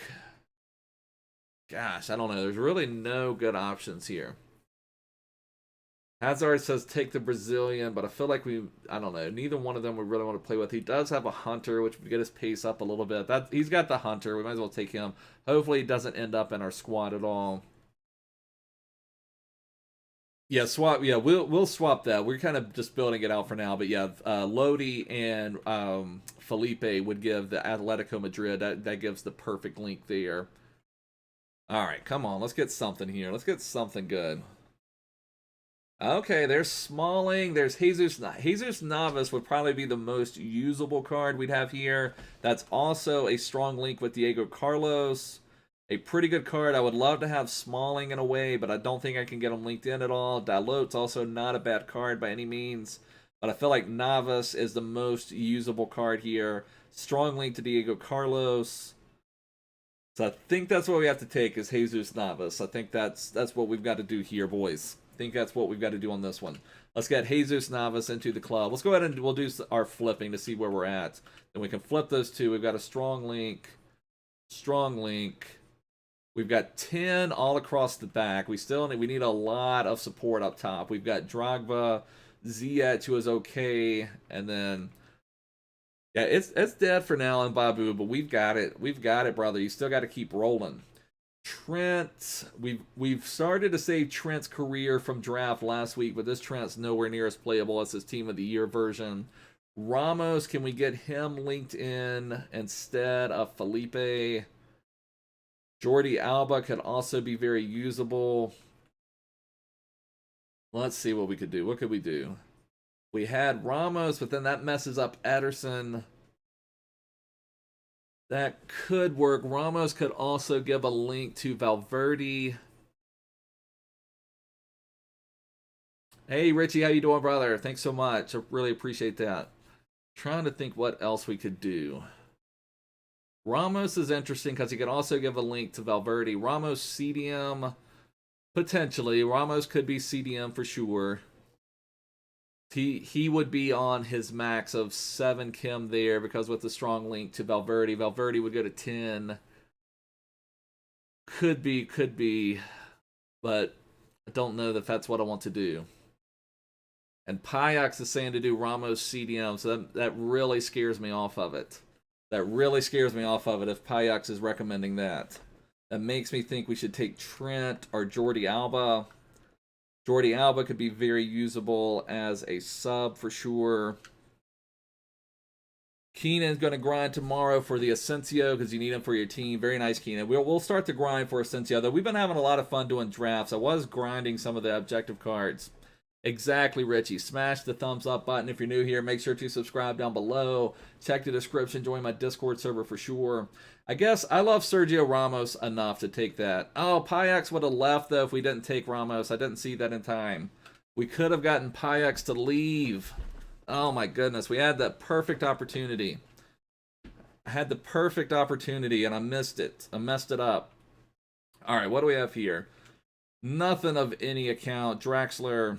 Gosh, I don't know. There's really no good options here. Hazard says take the Brazilian, but I feel like I don't know. Neither one of them we really want to play with. He does have a Hunter, which would get his pace up a little bit. He's got the Hunter. We might as well take him. Hopefully he doesn't end up in our squad at all. Yeah, swap. Yeah, we'll swap that. We're kind of just building it out for now, but yeah, Lodi and Felipe would give the Atletico Madrid. That gives the perfect link there. All right, come on, let's get something here. Let's get something good. Okay, there's Smalling. There's Jesus. Jesus Navas would probably be the most usable card we'd have here. That's also a strong link with Diego Carlos. A pretty good card. I would love to have Smalling in a way, but I don't think I can get him linked in at all. Dalot's also not a bad card by any means, but I feel like Navas is the most usable card here. Strong link to Diego Carlos. So I think that's what we have to take is Jesus Navas. I think that's what we've got to do here, boys. I think that's what we've got to do on this one. Let's get Jesus Navas into the club. Let's go ahead and we'll do our flipping to see where we're at. Then we can flip those two. We've got a strong link. Strong link. We've got 10 all across the back. We need a lot of support up top. We've got Drogba, Ziyech, who is okay, and then yeah, it's dead for now in Mbabu, but we've got it. We've got it, brother. You still got to keep rolling. Trent, we've started to save Trent's career from draft last week, but this Trent's nowhere near as playable as his Team of the Year version. Ramos, can we get him linked in instead of Felipe? Jordi Alba could also be very usable. Let's see what we could do. What could we do? We had Ramos, but then that messes up Ederson. That could work. Ramos could also give a link to Valverde. Hey, Richie, how you doing, brother? Thanks so much. I really appreciate that. Trying to think what else we could do. Ramos is interesting because he could also give a link to Valverde. Ramos CDM, potentially. Ramos could be CDM for sure. He would be on his max of 7 Kim there because with the strong link to Valverde. Valverde would go to 10. Could be. But I don't know if that's what I want to do. And Payax is saying to do Ramos CDM, so that really scares me off of it. That really scares me off of it if Payax is recommending that. That makes me think we should take Trent or Jordi Alba. Jordi Alba could be very usable as a sub for sure. Keenan's going to grind tomorrow for the Asensio because you need him for your team. Very nice, Keenan. We'll start the grind for Asensio, though. We've been having a lot of fun doing drafts. I was grinding some of the objective cards. Exactly, Richie. Smash the thumbs up button if you're new here. Make sure to subscribe down below. Check the description. Join my Discord server for sure. I guess I love Sergio Ramos enough to take that. Oh, Payax would have left, though, if we didn't take Ramos. I didn't see that in time. We could have gotten Payax to leave. Oh, my goodness. We had that perfect opportunity. I had the perfect opportunity, and I missed it. I messed it up. All right, what do we have here? Nothing of any account. Draxler.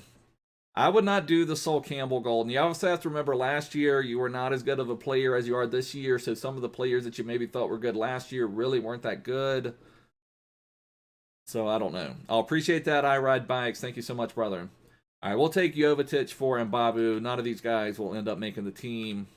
I would not do the Sol Campbell Golden. You also have to remember last year you were not as good of a player as you are this year, so some of the players that you maybe thought were good last year really weren't that good. So I don't know. I'll appreciate that, I Ride Bikes. Thank you so much, brother. All right, we'll take Jovetic for Mbabu. None of these guys will end up making the team.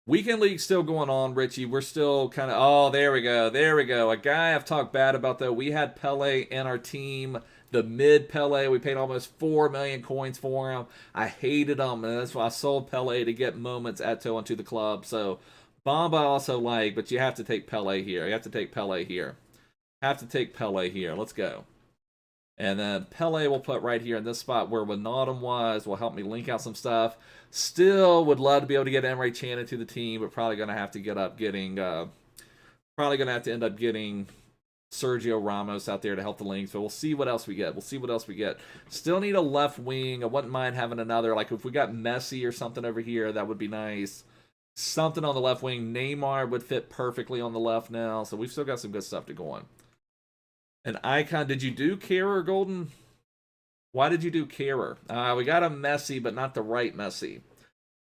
Weekend League still going on, Richie. We're still kind of... Oh, there we go. There we go. A guy I've talked bad about, though. We had Pele in our team. The mid Pele, we paid almost 4 million coins for him. I hated him, and that's why I sold Pele to get moments Eto into the club. So, Bamba also like, but you have to take Pele here. You have to take Pele here. Have to take Pele here. Let's go. And then Pele will put right here in this spot where Wijnaldum was. Will help me link out some stuff. Still would love to be able to get Emre Can into the team, but probably going to have to get up getting... probably going to have to end up getting... Sergio Ramos out there to help the links, but we'll see what else we get. We'll see what else we get. Still need a left wing. I wouldn't mind having another, like if we got Messi or something over here, that would be nice. Something on the left wing. Neymar would fit perfectly on the left now, so we've still got some good stuff to go on. An Icon, did you do Kehrer Golden? Why did you do Kehrer? We got a Messi, but not the right Messi.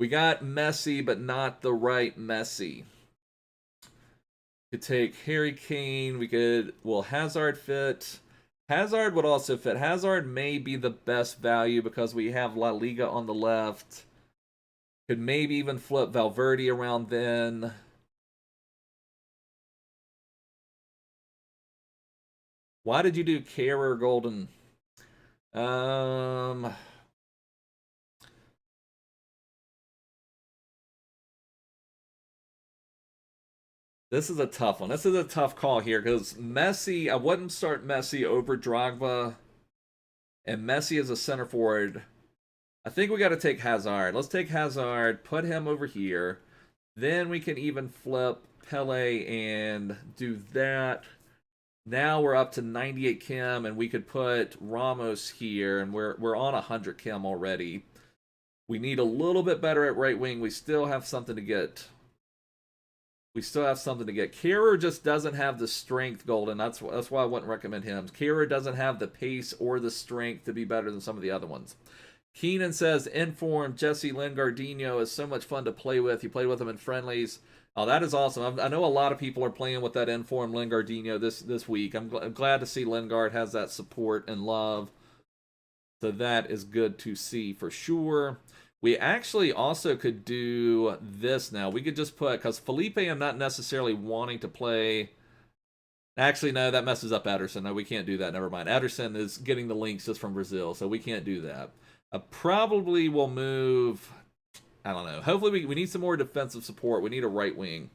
We got Messi, but not the right Messi. Could take Harry Kane. We could, will Hazard fit? Hazard would also fit. Hazard may be the best value because we have La Liga on the left. Could maybe even flip Valverde around then. Why did you do Kehrer Golden? This is a tough one. This is a tough call here because Messi, I wouldn't start Messi over Drogba. And Messi is a center forward. I think we got to take Hazard. Let's take Hazard, put him over here. Then we can even flip Pele and do that. Now we're up to 98 Kim, and we could put Ramos here, and we're on 100 Kim already. We need a little bit better at right wing. We still have something to get. Kehrer just doesn't have the strength, Golden. That's why I wouldn't recommend him. Kehrer doesn't have the pace or the strength to be better than some of the other ones. Keenan says, informed Jesse Lingardinho is so much fun to play with. You played with him in friendlies. Oh, that is awesome. I know a lot of people are playing with that informed Lingardinho this week. I'm glad to see Lingard has that support and love. So that is good to see for sure. We actually also could do this now. We could just put, because Felipe I'm not necessarily wanting to play. Actually, no, that messes up Ederson. No, we can't do that. Never mind. Ederson is getting the links just from Brazil, so we can't do that. Probably will move, I don't know. Hopefully we need some more defensive support. We need a right wing.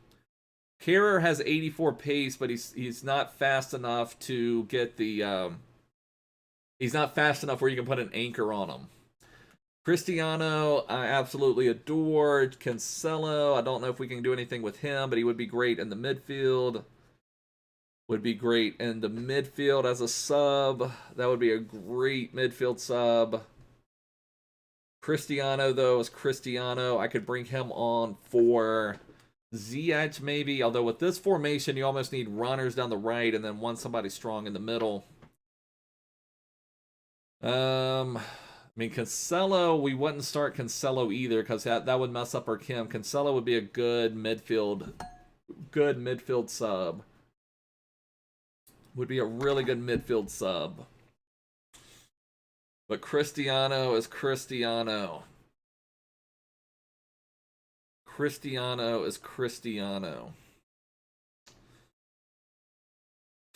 Kehrer has 84 pace, but he's not fast enough to get the he's not fast enough where you can put an anchor on him. Cristiano, I absolutely adore. Cancelo, I don't know if we can do anything with him, but he would be great in the midfield. Would be great in the midfield as a sub. That would be a great midfield sub. Cristiano, though, is Cristiano. I could bring him on for Ziyech, maybe. Although with this formation, you almost need runners down the right and then somebody strong in the middle. I mean, Cancelo, we wouldn't start Cancelo either because that would mess up our Kim. Cancelo would be a good midfield sub. Would be a really good midfield sub. But Cristiano is Cristiano. Cristiano is Cristiano.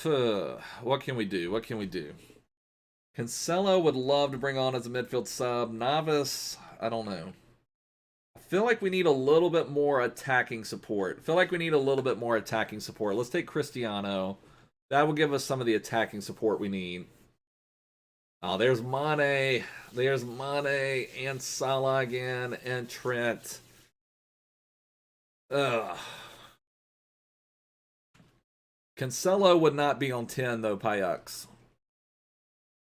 What can we do? What can we do? Cancelo would love to bring on as a midfield sub. Navas, I don't know. I feel like we need a little bit more attacking support. Let's take Cristiano. That will give us some of the attacking support we need. Oh, there's Mane. There's Mane and Salah again and Trent. Ugh. Cancelo would not be on 10 though, Payux.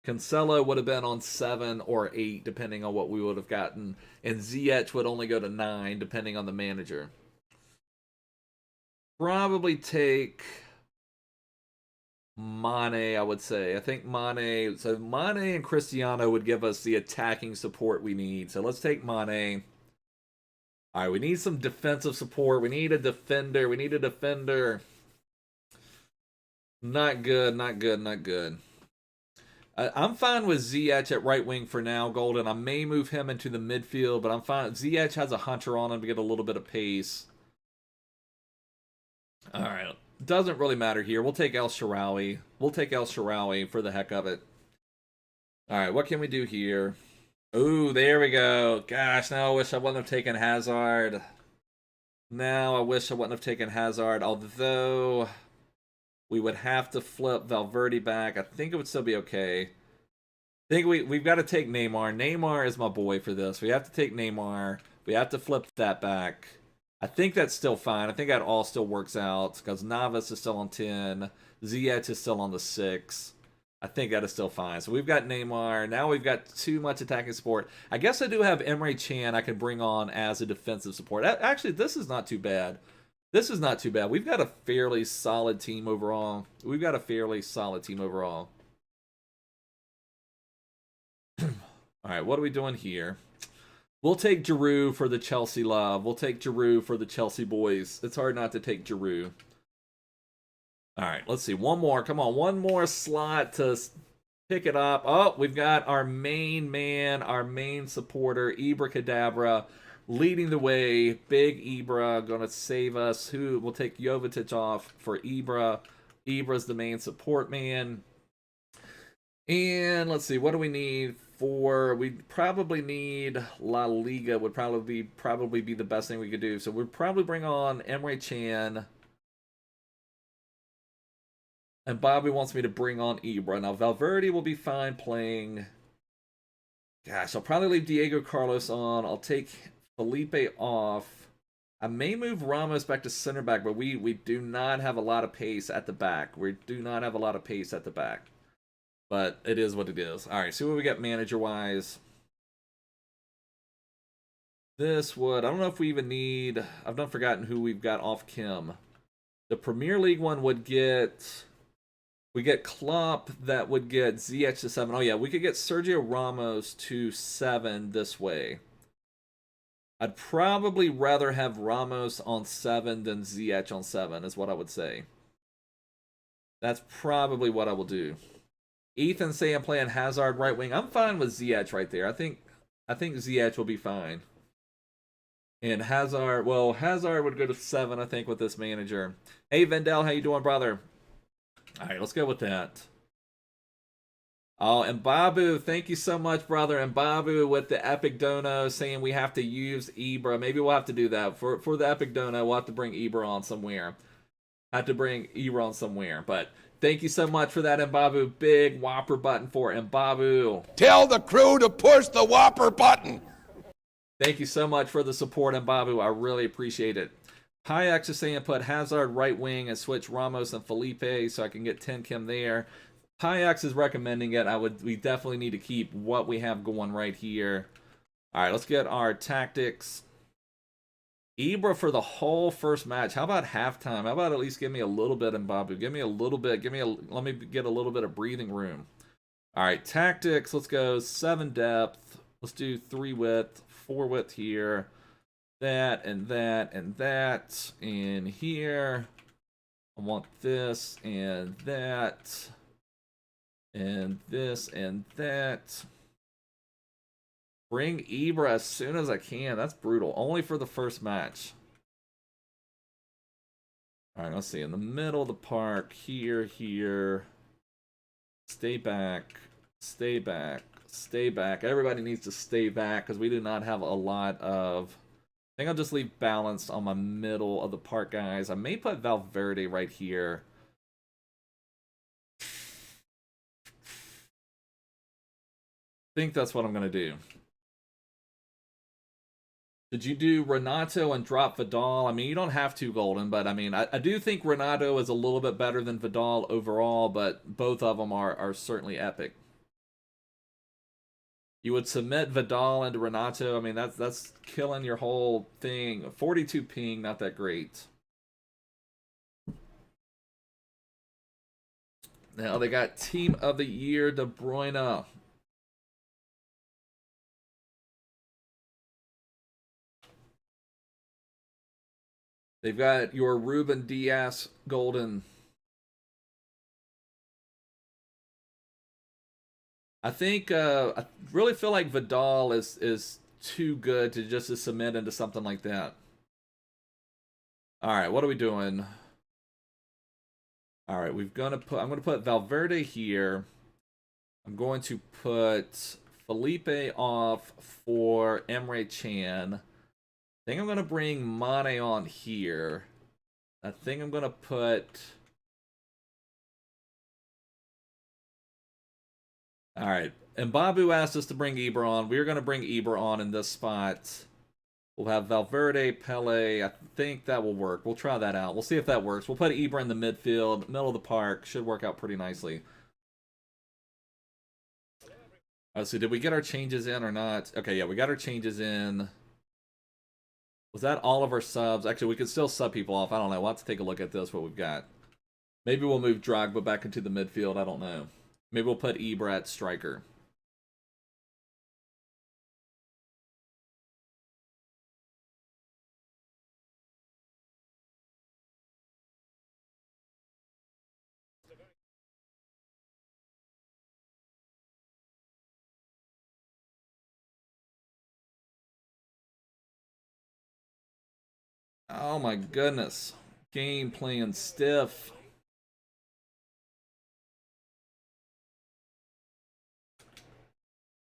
Cancelo would have been on 7 or 8 depending on what we would have gotten. And Ziyech would only go to 9 depending on the manager. Probably take Mane, I would say. I think Mane. So Mane and Cristiano would give us the attacking support we need. So let's take Mane. All right, we need some defensive support. We need a defender. Not good, not good, not good. I'm fine with Ziyech at right wing for now, Golden. I may move him into the midfield, but I'm fine. Ziyech has a hunter on him to get a little bit of pace. All right. Doesn't really matter here. We'll take El Shaarawy. For the heck of it. All right, what can we do here? Ooh, there we go. Gosh, now I wish I wouldn't have taken Hazard. Although we would have to flip Valverde back. I think it would still be okay. I think we've got to take Neymar. Neymar is my boy for this. We have to take Neymar. We have to flip that back. I think that's still fine. I think that all still works out because Navas is still on 10. Ziyech is still on the 6. I think that is still fine. So we've got Neymar. Now we've got too much attacking support. I guess I do have Emre Can I can bring on as a defensive support. Actually, this is not too bad. We've got a fairly solid team overall. All right, what are we doing here? We'll take Giroud for the Chelsea love. We'll take Giroud for the Chelsea boys. It's hard not to take Giroud. All right, let's see. One more. Come on, one more slot to pick it up. Oh, we've got our main man, our main supporter, Ibra Cadabra, leading the way. Big Ibra going to save us. Who will take Jovetic off for Ibra. Ibra's the main support man. And let's see, what do we need for? We probably need La Liga would probably be the best thing we could do. So we'd probably bring on Emre Can. And Bobby wants me to bring on Ibra. Now Valverde will be fine playing. Gosh, I'll probably leave Diego Carlos on. I'll take Felipe off. I may move Ramos back to center back, but we do not have a lot of pace at the back. But it is what it is. All right, see what we got manager-wise. This would... I don't know if we even need... I've not forgotten who we've got off Kim. The Premier League one would get... We get Klopp, that would get Ziyech to 7. Oh, yeah, we could get Sergio Ramos to 7 this way. I'd probably rather have Ramos on 7 than Ziyech on 7, is what I would say. That's probably what I will do. Ethan saying I'm playing Hazard right wing. I'm fine with Ziyech right there. I think Ziyech will be fine. And Hazard, well, Hazard would go to 7, I think, with this manager. Hey, Vendel, how you doing, brother? All right, let's go with that. Oh, and Mbabu, thank you so much, brother. And Mbabu with the Epic Dono saying we have to use Ibra. Maybe we'll have to do that. For the Epic Dono, we'll have to bring Ibra on somewhere. Had to bring Ebron somewhere. But thank you so much for that, Mbabu. Big whopper button for Mbabu. Tell the crew to push the whopper button. Thank you so much for the support, Mbabu. I really appreciate it. Hayek is saying put Hazard right wing and switch Ramos and Felipe so I can get 10 Kim there. Hayek is recommending it. We definitely need to keep what we have going right here. All right, let's get our tactics. Ibra for the whole first match. How about halftime? How about at least give me a little bit, Mbabu? Give me a little bit. Let me get a little bit of breathing room. All right, tactics. Let's go 7 depth. Let's do 3 width, 4 width here. That and that and that. And here. I want this and that. And this and that. Bring Ibra as soon as I can. That's brutal. Only for the first match. All right, let's see. In the middle of the park. Here. Stay back. Stay back. Stay back. Everybody needs to stay back because we do not have a lot of... I think I'll just leave balanced on my middle of the park, guys. I may put Valverde right here. I think that's what I'm going to do. Did you do Renato and drop Vidal? I mean, you don't have to, Golden, but I mean, I do think Renato is a little bit better than Vidal overall, but both of them are certainly epic. You would submit Vidal into Renato. I mean, that's killing your whole thing. 42 ping, not that great. Now they got Team of the Year, De Bruyne. They've got your Ruben Diaz Golden. I think I really feel like Vidal is too good to just submit into something like that. All right, what are we doing? All right, I'm gonna put Valverde here. I'm going to put Felipe off for Emre Can. I think I'm going to bring Mane on here. I think I'm going to put... Alright, Mbabu asked us to bring Ibra on. We're going to bring Ibra on in this spot. We'll have Valverde, Pele. I think that will work. We'll try that out. We'll see if that works. We'll put Ibra in the midfield, middle of the park. Should work out pretty nicely. So did we get our changes in or not? Okay, yeah, we got our changes in. Was that all of our subs? Actually, we could still sub people off. I don't know. We'll have to take a look at this, what we've got. Maybe we'll move Drogba back into the midfield. I don't know. Maybe we'll put Ibra at striker. Oh my goodness. Game playing stiff.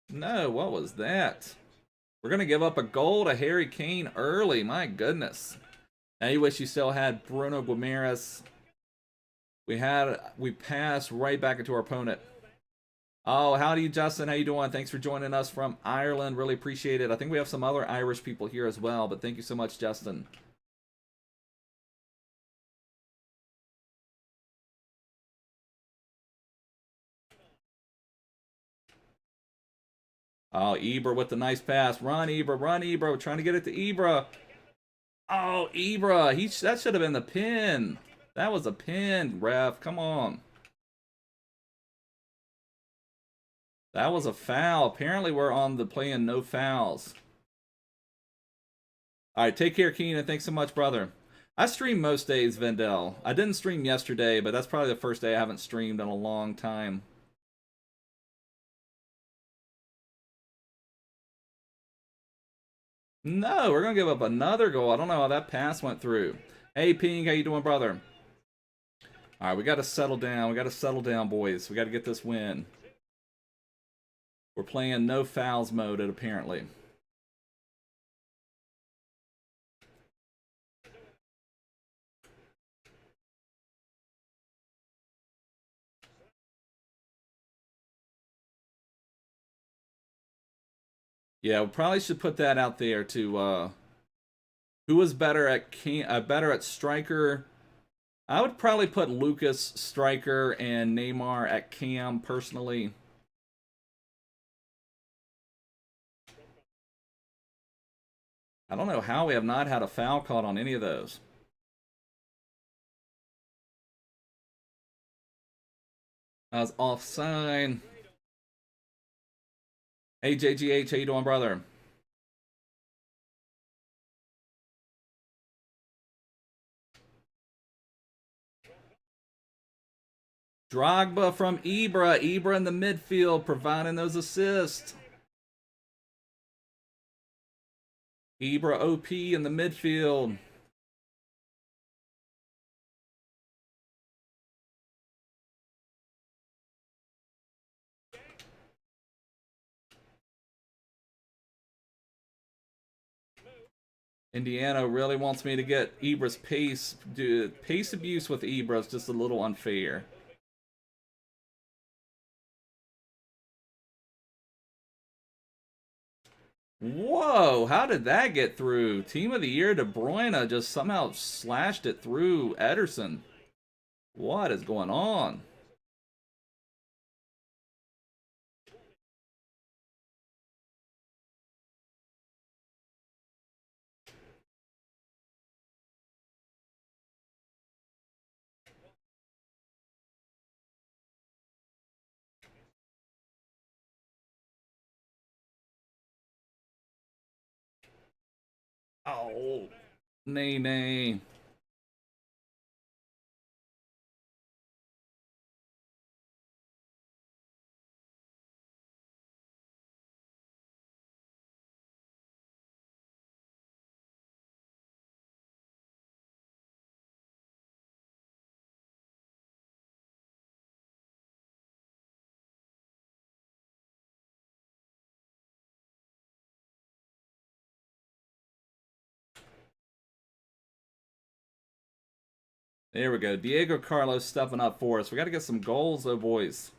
No, what was that? We're going to give up a goal to Harry Kane early. My goodness. Now you wish you still had Bruno Guimaraes. We passed right back into our opponent. Oh, howdy, Justin. How you doing? Thanks for joining us from Ireland. Really appreciate it. I think we have some other Irish people here as well, but thank you so much, Justin. Oh, Ibra with the nice pass. Run, Ibra. Run, Ibra. We're trying to get it to Ibra. Oh, Ibra. That should have been the pin. That was a pin, ref. Come on. That was a foul. Apparently, we're on the playing no fouls. All right, take care, Keenan. Thanks so much, brother. I stream most days, Vendel. I didn't stream yesterday, but that's probably the first day I haven't streamed in a long time. No, we're going to give up another goal. I don't know how that pass went through. Hey, Ping, how you doing, brother? All right, we got to settle down. We got to settle down, boys. We got to get this win. We're playing no fouls mode, apparently. Yeah, we probably should put that out there to who was better at striker. I would probably put Lucas striker and Neymar at cam personally. I don't know how we have not had a foul called on any of those. That was offside. Hey, JGH, how you doing, brother? Drogba from Ibra. Ibra in the midfield, providing those assists. Ibra OP in the midfield. Indiana really wants me to get Ibra's pace. Dude, pace abuse with Ibra is just a little unfair. Whoa, how did that get through? Team of the Year, De Bruyne just somehow slashed it through Ederson. What is going on? Oh, nay. There we go. Diego Carlos stepping up for us. We got to get some goals, though, boys.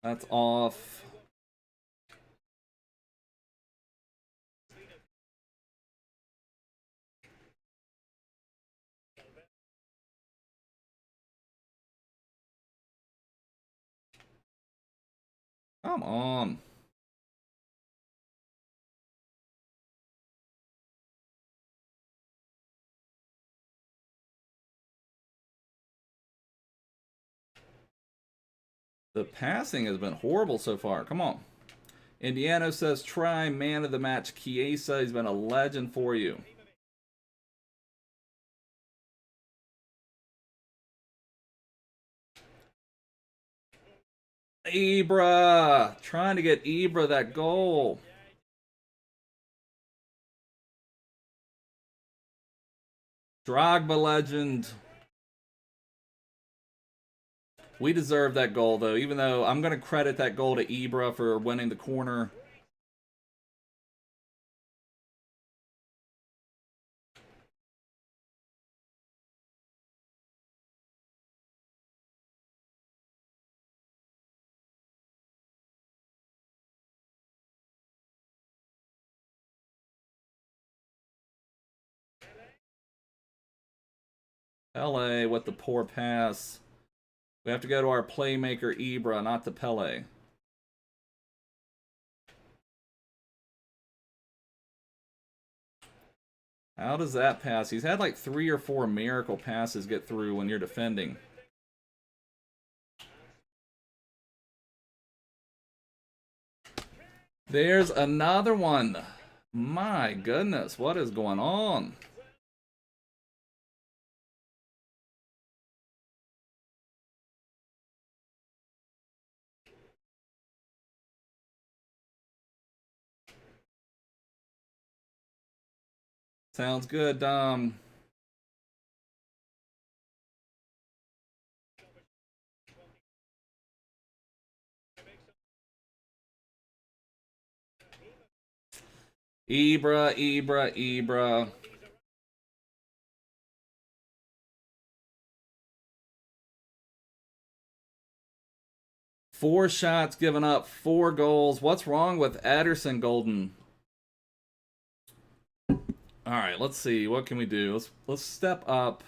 That's off. Come on. The passing has been horrible so far. Come on. Indiana says, try man of the match Chiesa. He's been a legend for you. Ibra. Trying to get Ibra that goal. Drogba legend. We deserve that goal, though, even though I'm going to credit that goal to Ibra for winning the corner. Pele with the poor pass. We have to go to our playmaker Ibra, not to Pele. How does that pass? He's had like 3 or 4 miracle passes get through when you're defending. There's another one. My goodness, what is going on? Sounds good, Dom. Ibra. 4 shots given up, 4 goals. What's wrong with Ederson, Golden? All right, let's see. What can we do? Let's step up.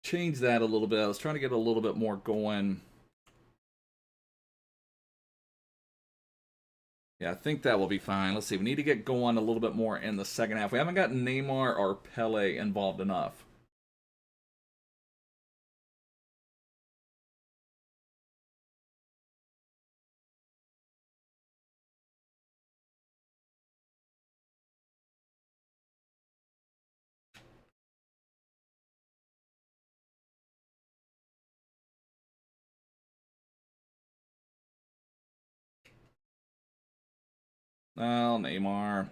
Change that a little bit. I was trying to get a little bit more going. Yeah, I think that will be fine. Let's see. We need to get going a little bit more in the second half. We haven't got Neymar or Pele involved enough. Oh, Neymar.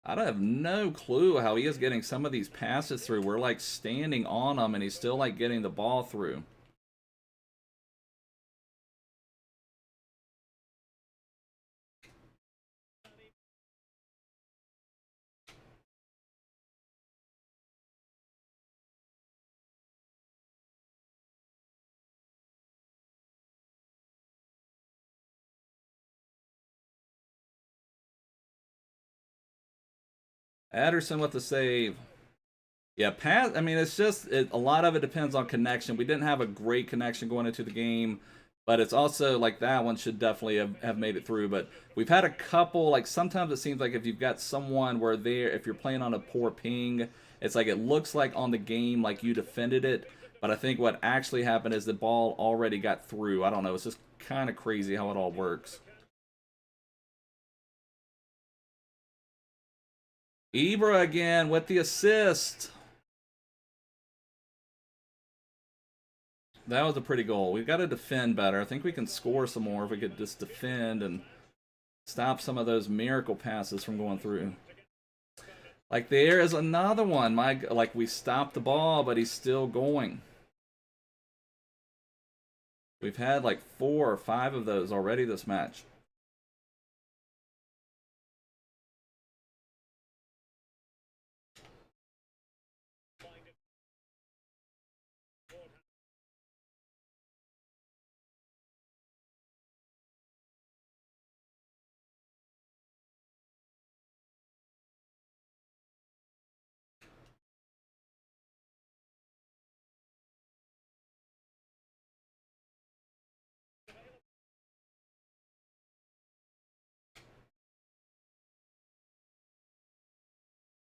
I don't have no clue how he is getting some of these passes through. We're like standing on him and he's still like getting the ball through. Ederson with the save. Yeah, pass. I mean, it's just a lot of it depends on connection. We didn't have a great connection going into the game, but it's also like that one should definitely have made it through. But we've had a couple. Like sometimes it seems like if you've got someone where if you're playing on a poor ping, it's like it looks like on the game like you defended it. But I think what actually happened is the ball already got through. I don't know. It's just kind of crazy how it all works. Ibra again with the assist. That was a pretty goal. We've got to defend better. I think we can score some more if we could just defend and stop some of those miracle passes from going through. Like there is another one. Like we stopped the ball, but he's still going. We've had like 4 or 5 of those already this match.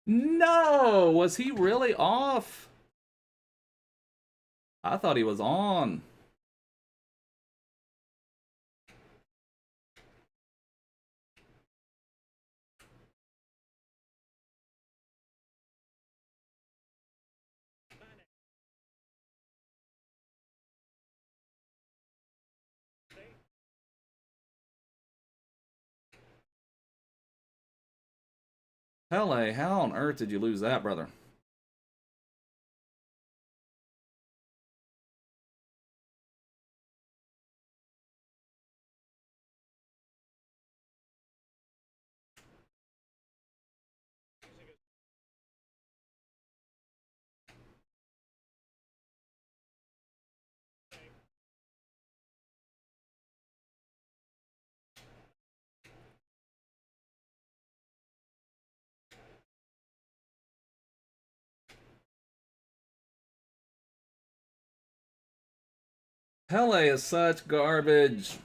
No! Was he really off? I thought he was on. Pele, how on earth did you lose that, brother? Pele is such garbage.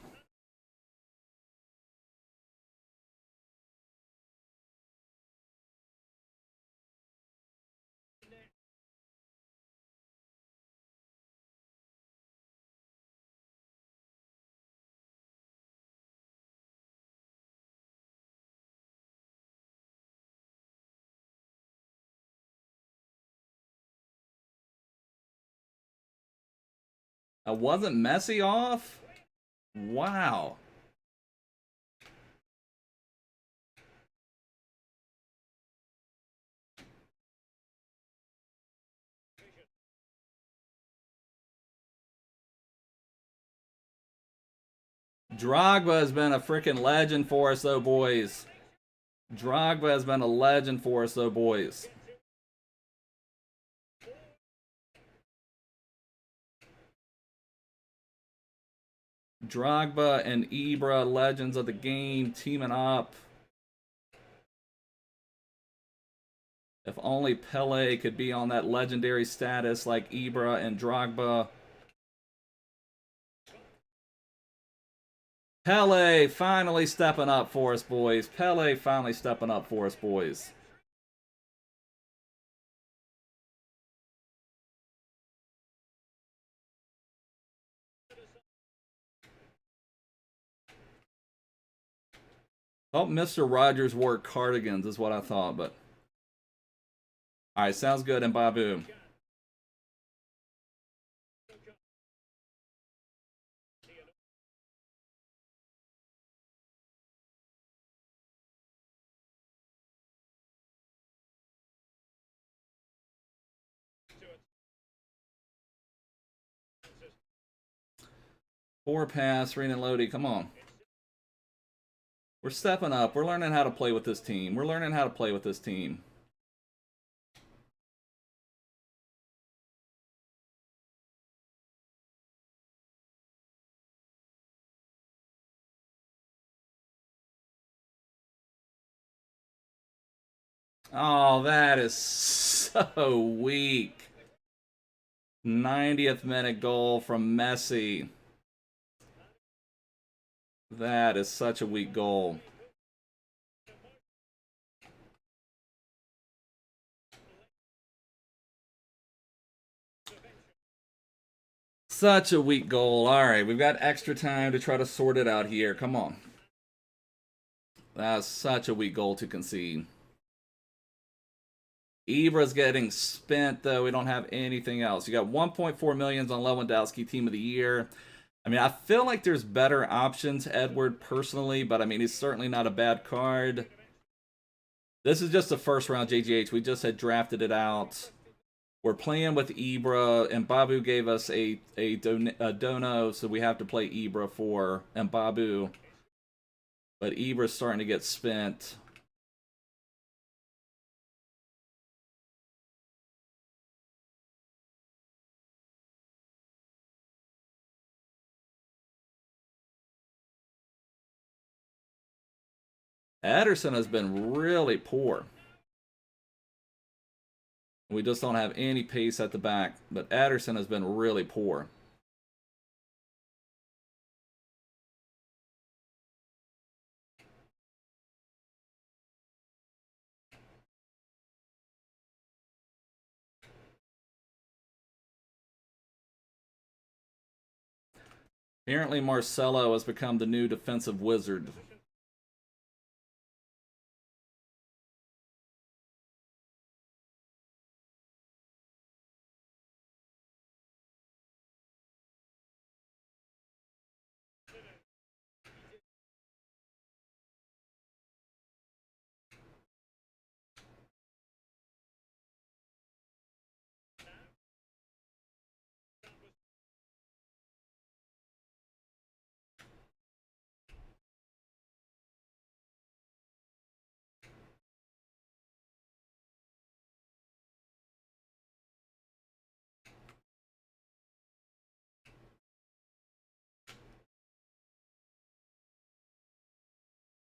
Wasn't Messi off? Wow. Drogba has been a freaking legend for us, though, boys. Drogba has been a legend for us, though, boys. Drogba and Ibra, legends of the game, teaming up. If only Pele could be on that legendary status like Ibra and Drogba. Pele finally stepping up for us, boys. Pele finally stepping up for us, boys. Oh, Mr. Rogers wore cardigans is what I thought, but... Alright, sounds good, Mbabu. Four pass, Renan Lodi, come on. We're stepping up. We're learning how to play with this team. We're learning how to play with this team. Oh, that is so weak. 90th minute goal from Messi. That is such a weak goal. Such a weak goal. All right, we've got extra time to try to sort it out here. Come on. That's such a weak goal to concede. Ibra's getting spent, though. We don't have anything else. You got 1.4 million on Lewandowski, Team of the Year. I mean, I feel like there's better options, Edward, personally, but I mean, he's certainly not a bad card. This is just the first round, JGH. We just had drafted it out. We're playing with Ibra. Mbabu gave us a dono, so we have to play Ibra for Mbabu. But Ibra's starting to get spent. Ederson has been really poor. We just don't have any pace at the back, but Ederson has been really poor. Apparently Marcelo has become the new defensive wizard.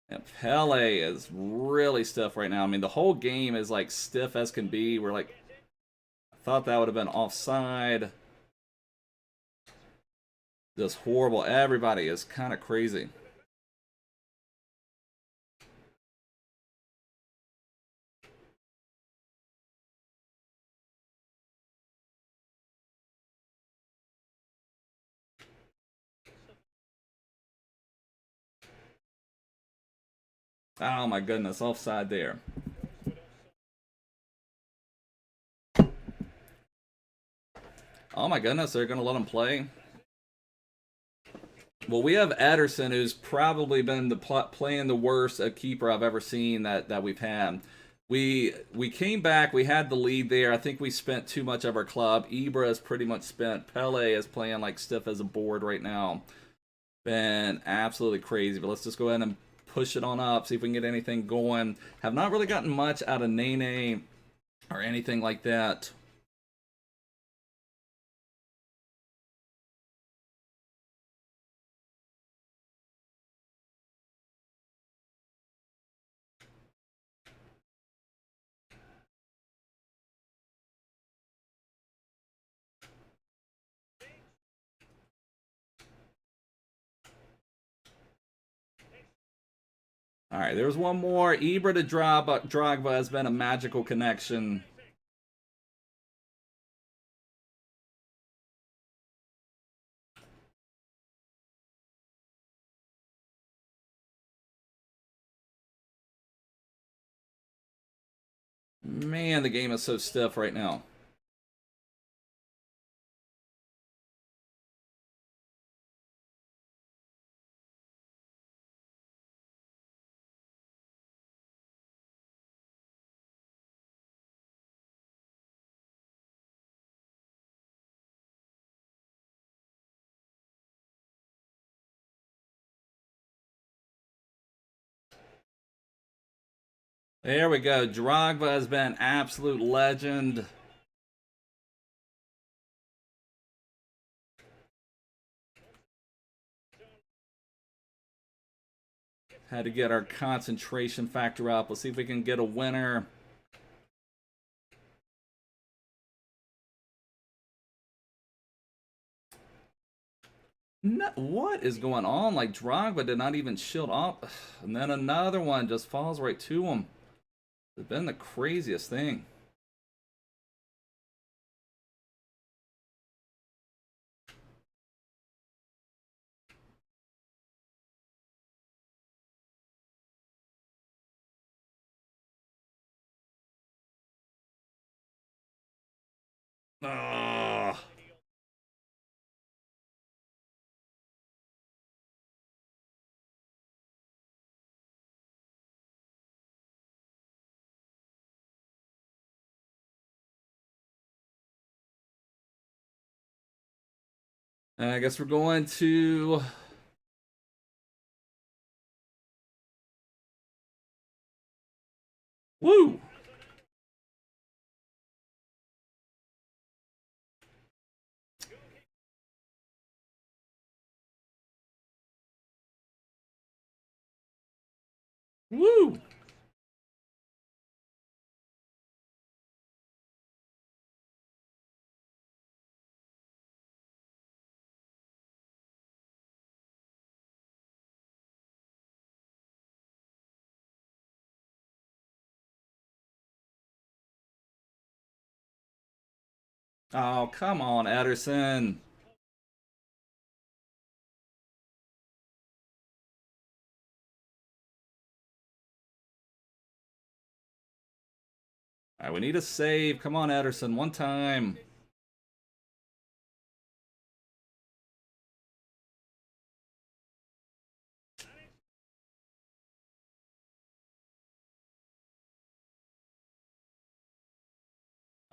And Pele is really stiff right now. I mean, the whole game is like stiff as can be. We're like, I thought that would have been offside. Just horrible. Everybody is kind of crazy. Oh my goodness, offside there. Oh my goodness, they're going to let him play. Well, we have Ederson, who's probably been playing the worst keeper I've ever seen that we've had. We came back, we had the lead there. I think we spent too much of our club. Ibra is pretty much spent. Pele is playing like stiff as a board right now. Been absolutely crazy. But let's just go ahead and push it on up, see if we can get anything going. Have not really gotten much out of Nene or anything like that. All right, there's one more. Ibra to Drogba has been a magical connection. Man, the game is so stiff right now. There we go. Drogba has been absolute legend. Had to get our concentration factor up. Let's see if we can get a winner. No, what is going on? Like, Drogba did not even shield up. And then another one just falls right to him. It's been the craziest thing. Ah. I guess we're going to... Woo! Woo! Oh, come on, Ederson. All right, we need a save. Come on, Ederson, one time.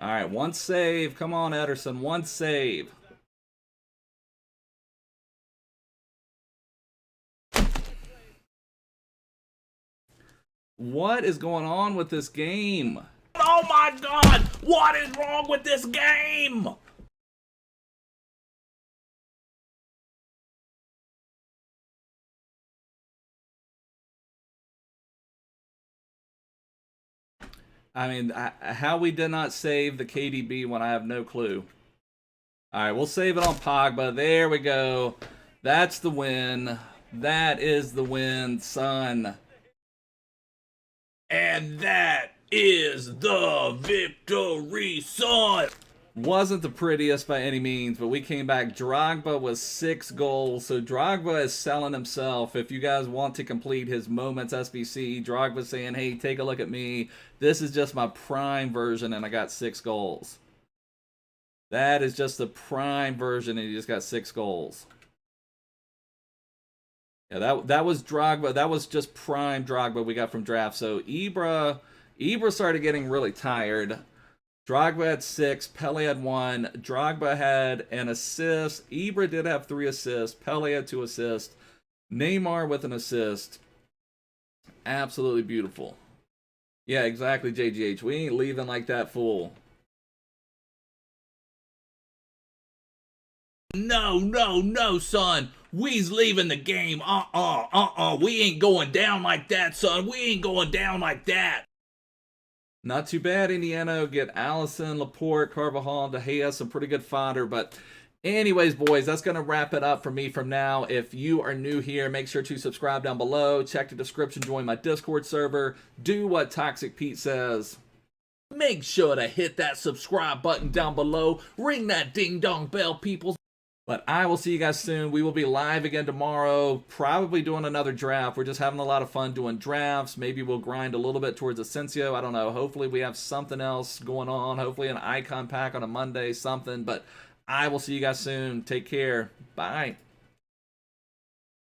All right, one save. Come on, Ederson, one save. What is going on with this game? Oh my god! What is wrong with this game? I mean, how we did not save the KDB when I have no clue. All right, we'll save it on Pogba. There we go. That's the win. That is the win, son. And that is the victory, son. Wasn't the prettiest by any means, but we came back. Drogba was 6 goals, so Drogba is selling himself. If you guys want to complete his Moments SBC, Drogba's saying, hey, take a look at me. This is just my prime version, and I got 6 goals. That is just the prime version, and he just got 6 goals. Yeah, that was Drogba. That was just prime Drogba we got from draft. So Ibra started getting really tired. Drogba had 6, Pele had 1, Drogba had an assist, Ibra did have 3 assists, Pele had 2 assists, Neymar with an assist. Absolutely beautiful. Yeah, exactly, JGH. We ain't leaving like that, fool. No, son. We's leaving the game. We ain't going down like that, son. We ain't going down like that. Not too bad, Indiana. Get Allison, Laporte, Carvajal, De Gea, some pretty good fodder. But anyways, boys, that's going to wrap it up for me from now. If you are new here, make sure to subscribe down below. Check the description, join my Discord server. Do what Toxic Pete says. Make sure to hit that subscribe button down below. Ring that ding-dong bell, people. But I will see you guys soon. We will be live again tomorrow, probably doing another draft. We're just having a lot of fun doing drafts. Maybe we'll grind a little bit towards Asensio. I don't know. Hopefully we have something else going on. Hopefully an icon pack on a Monday, something. But I will see you guys soon. Take care. Bye.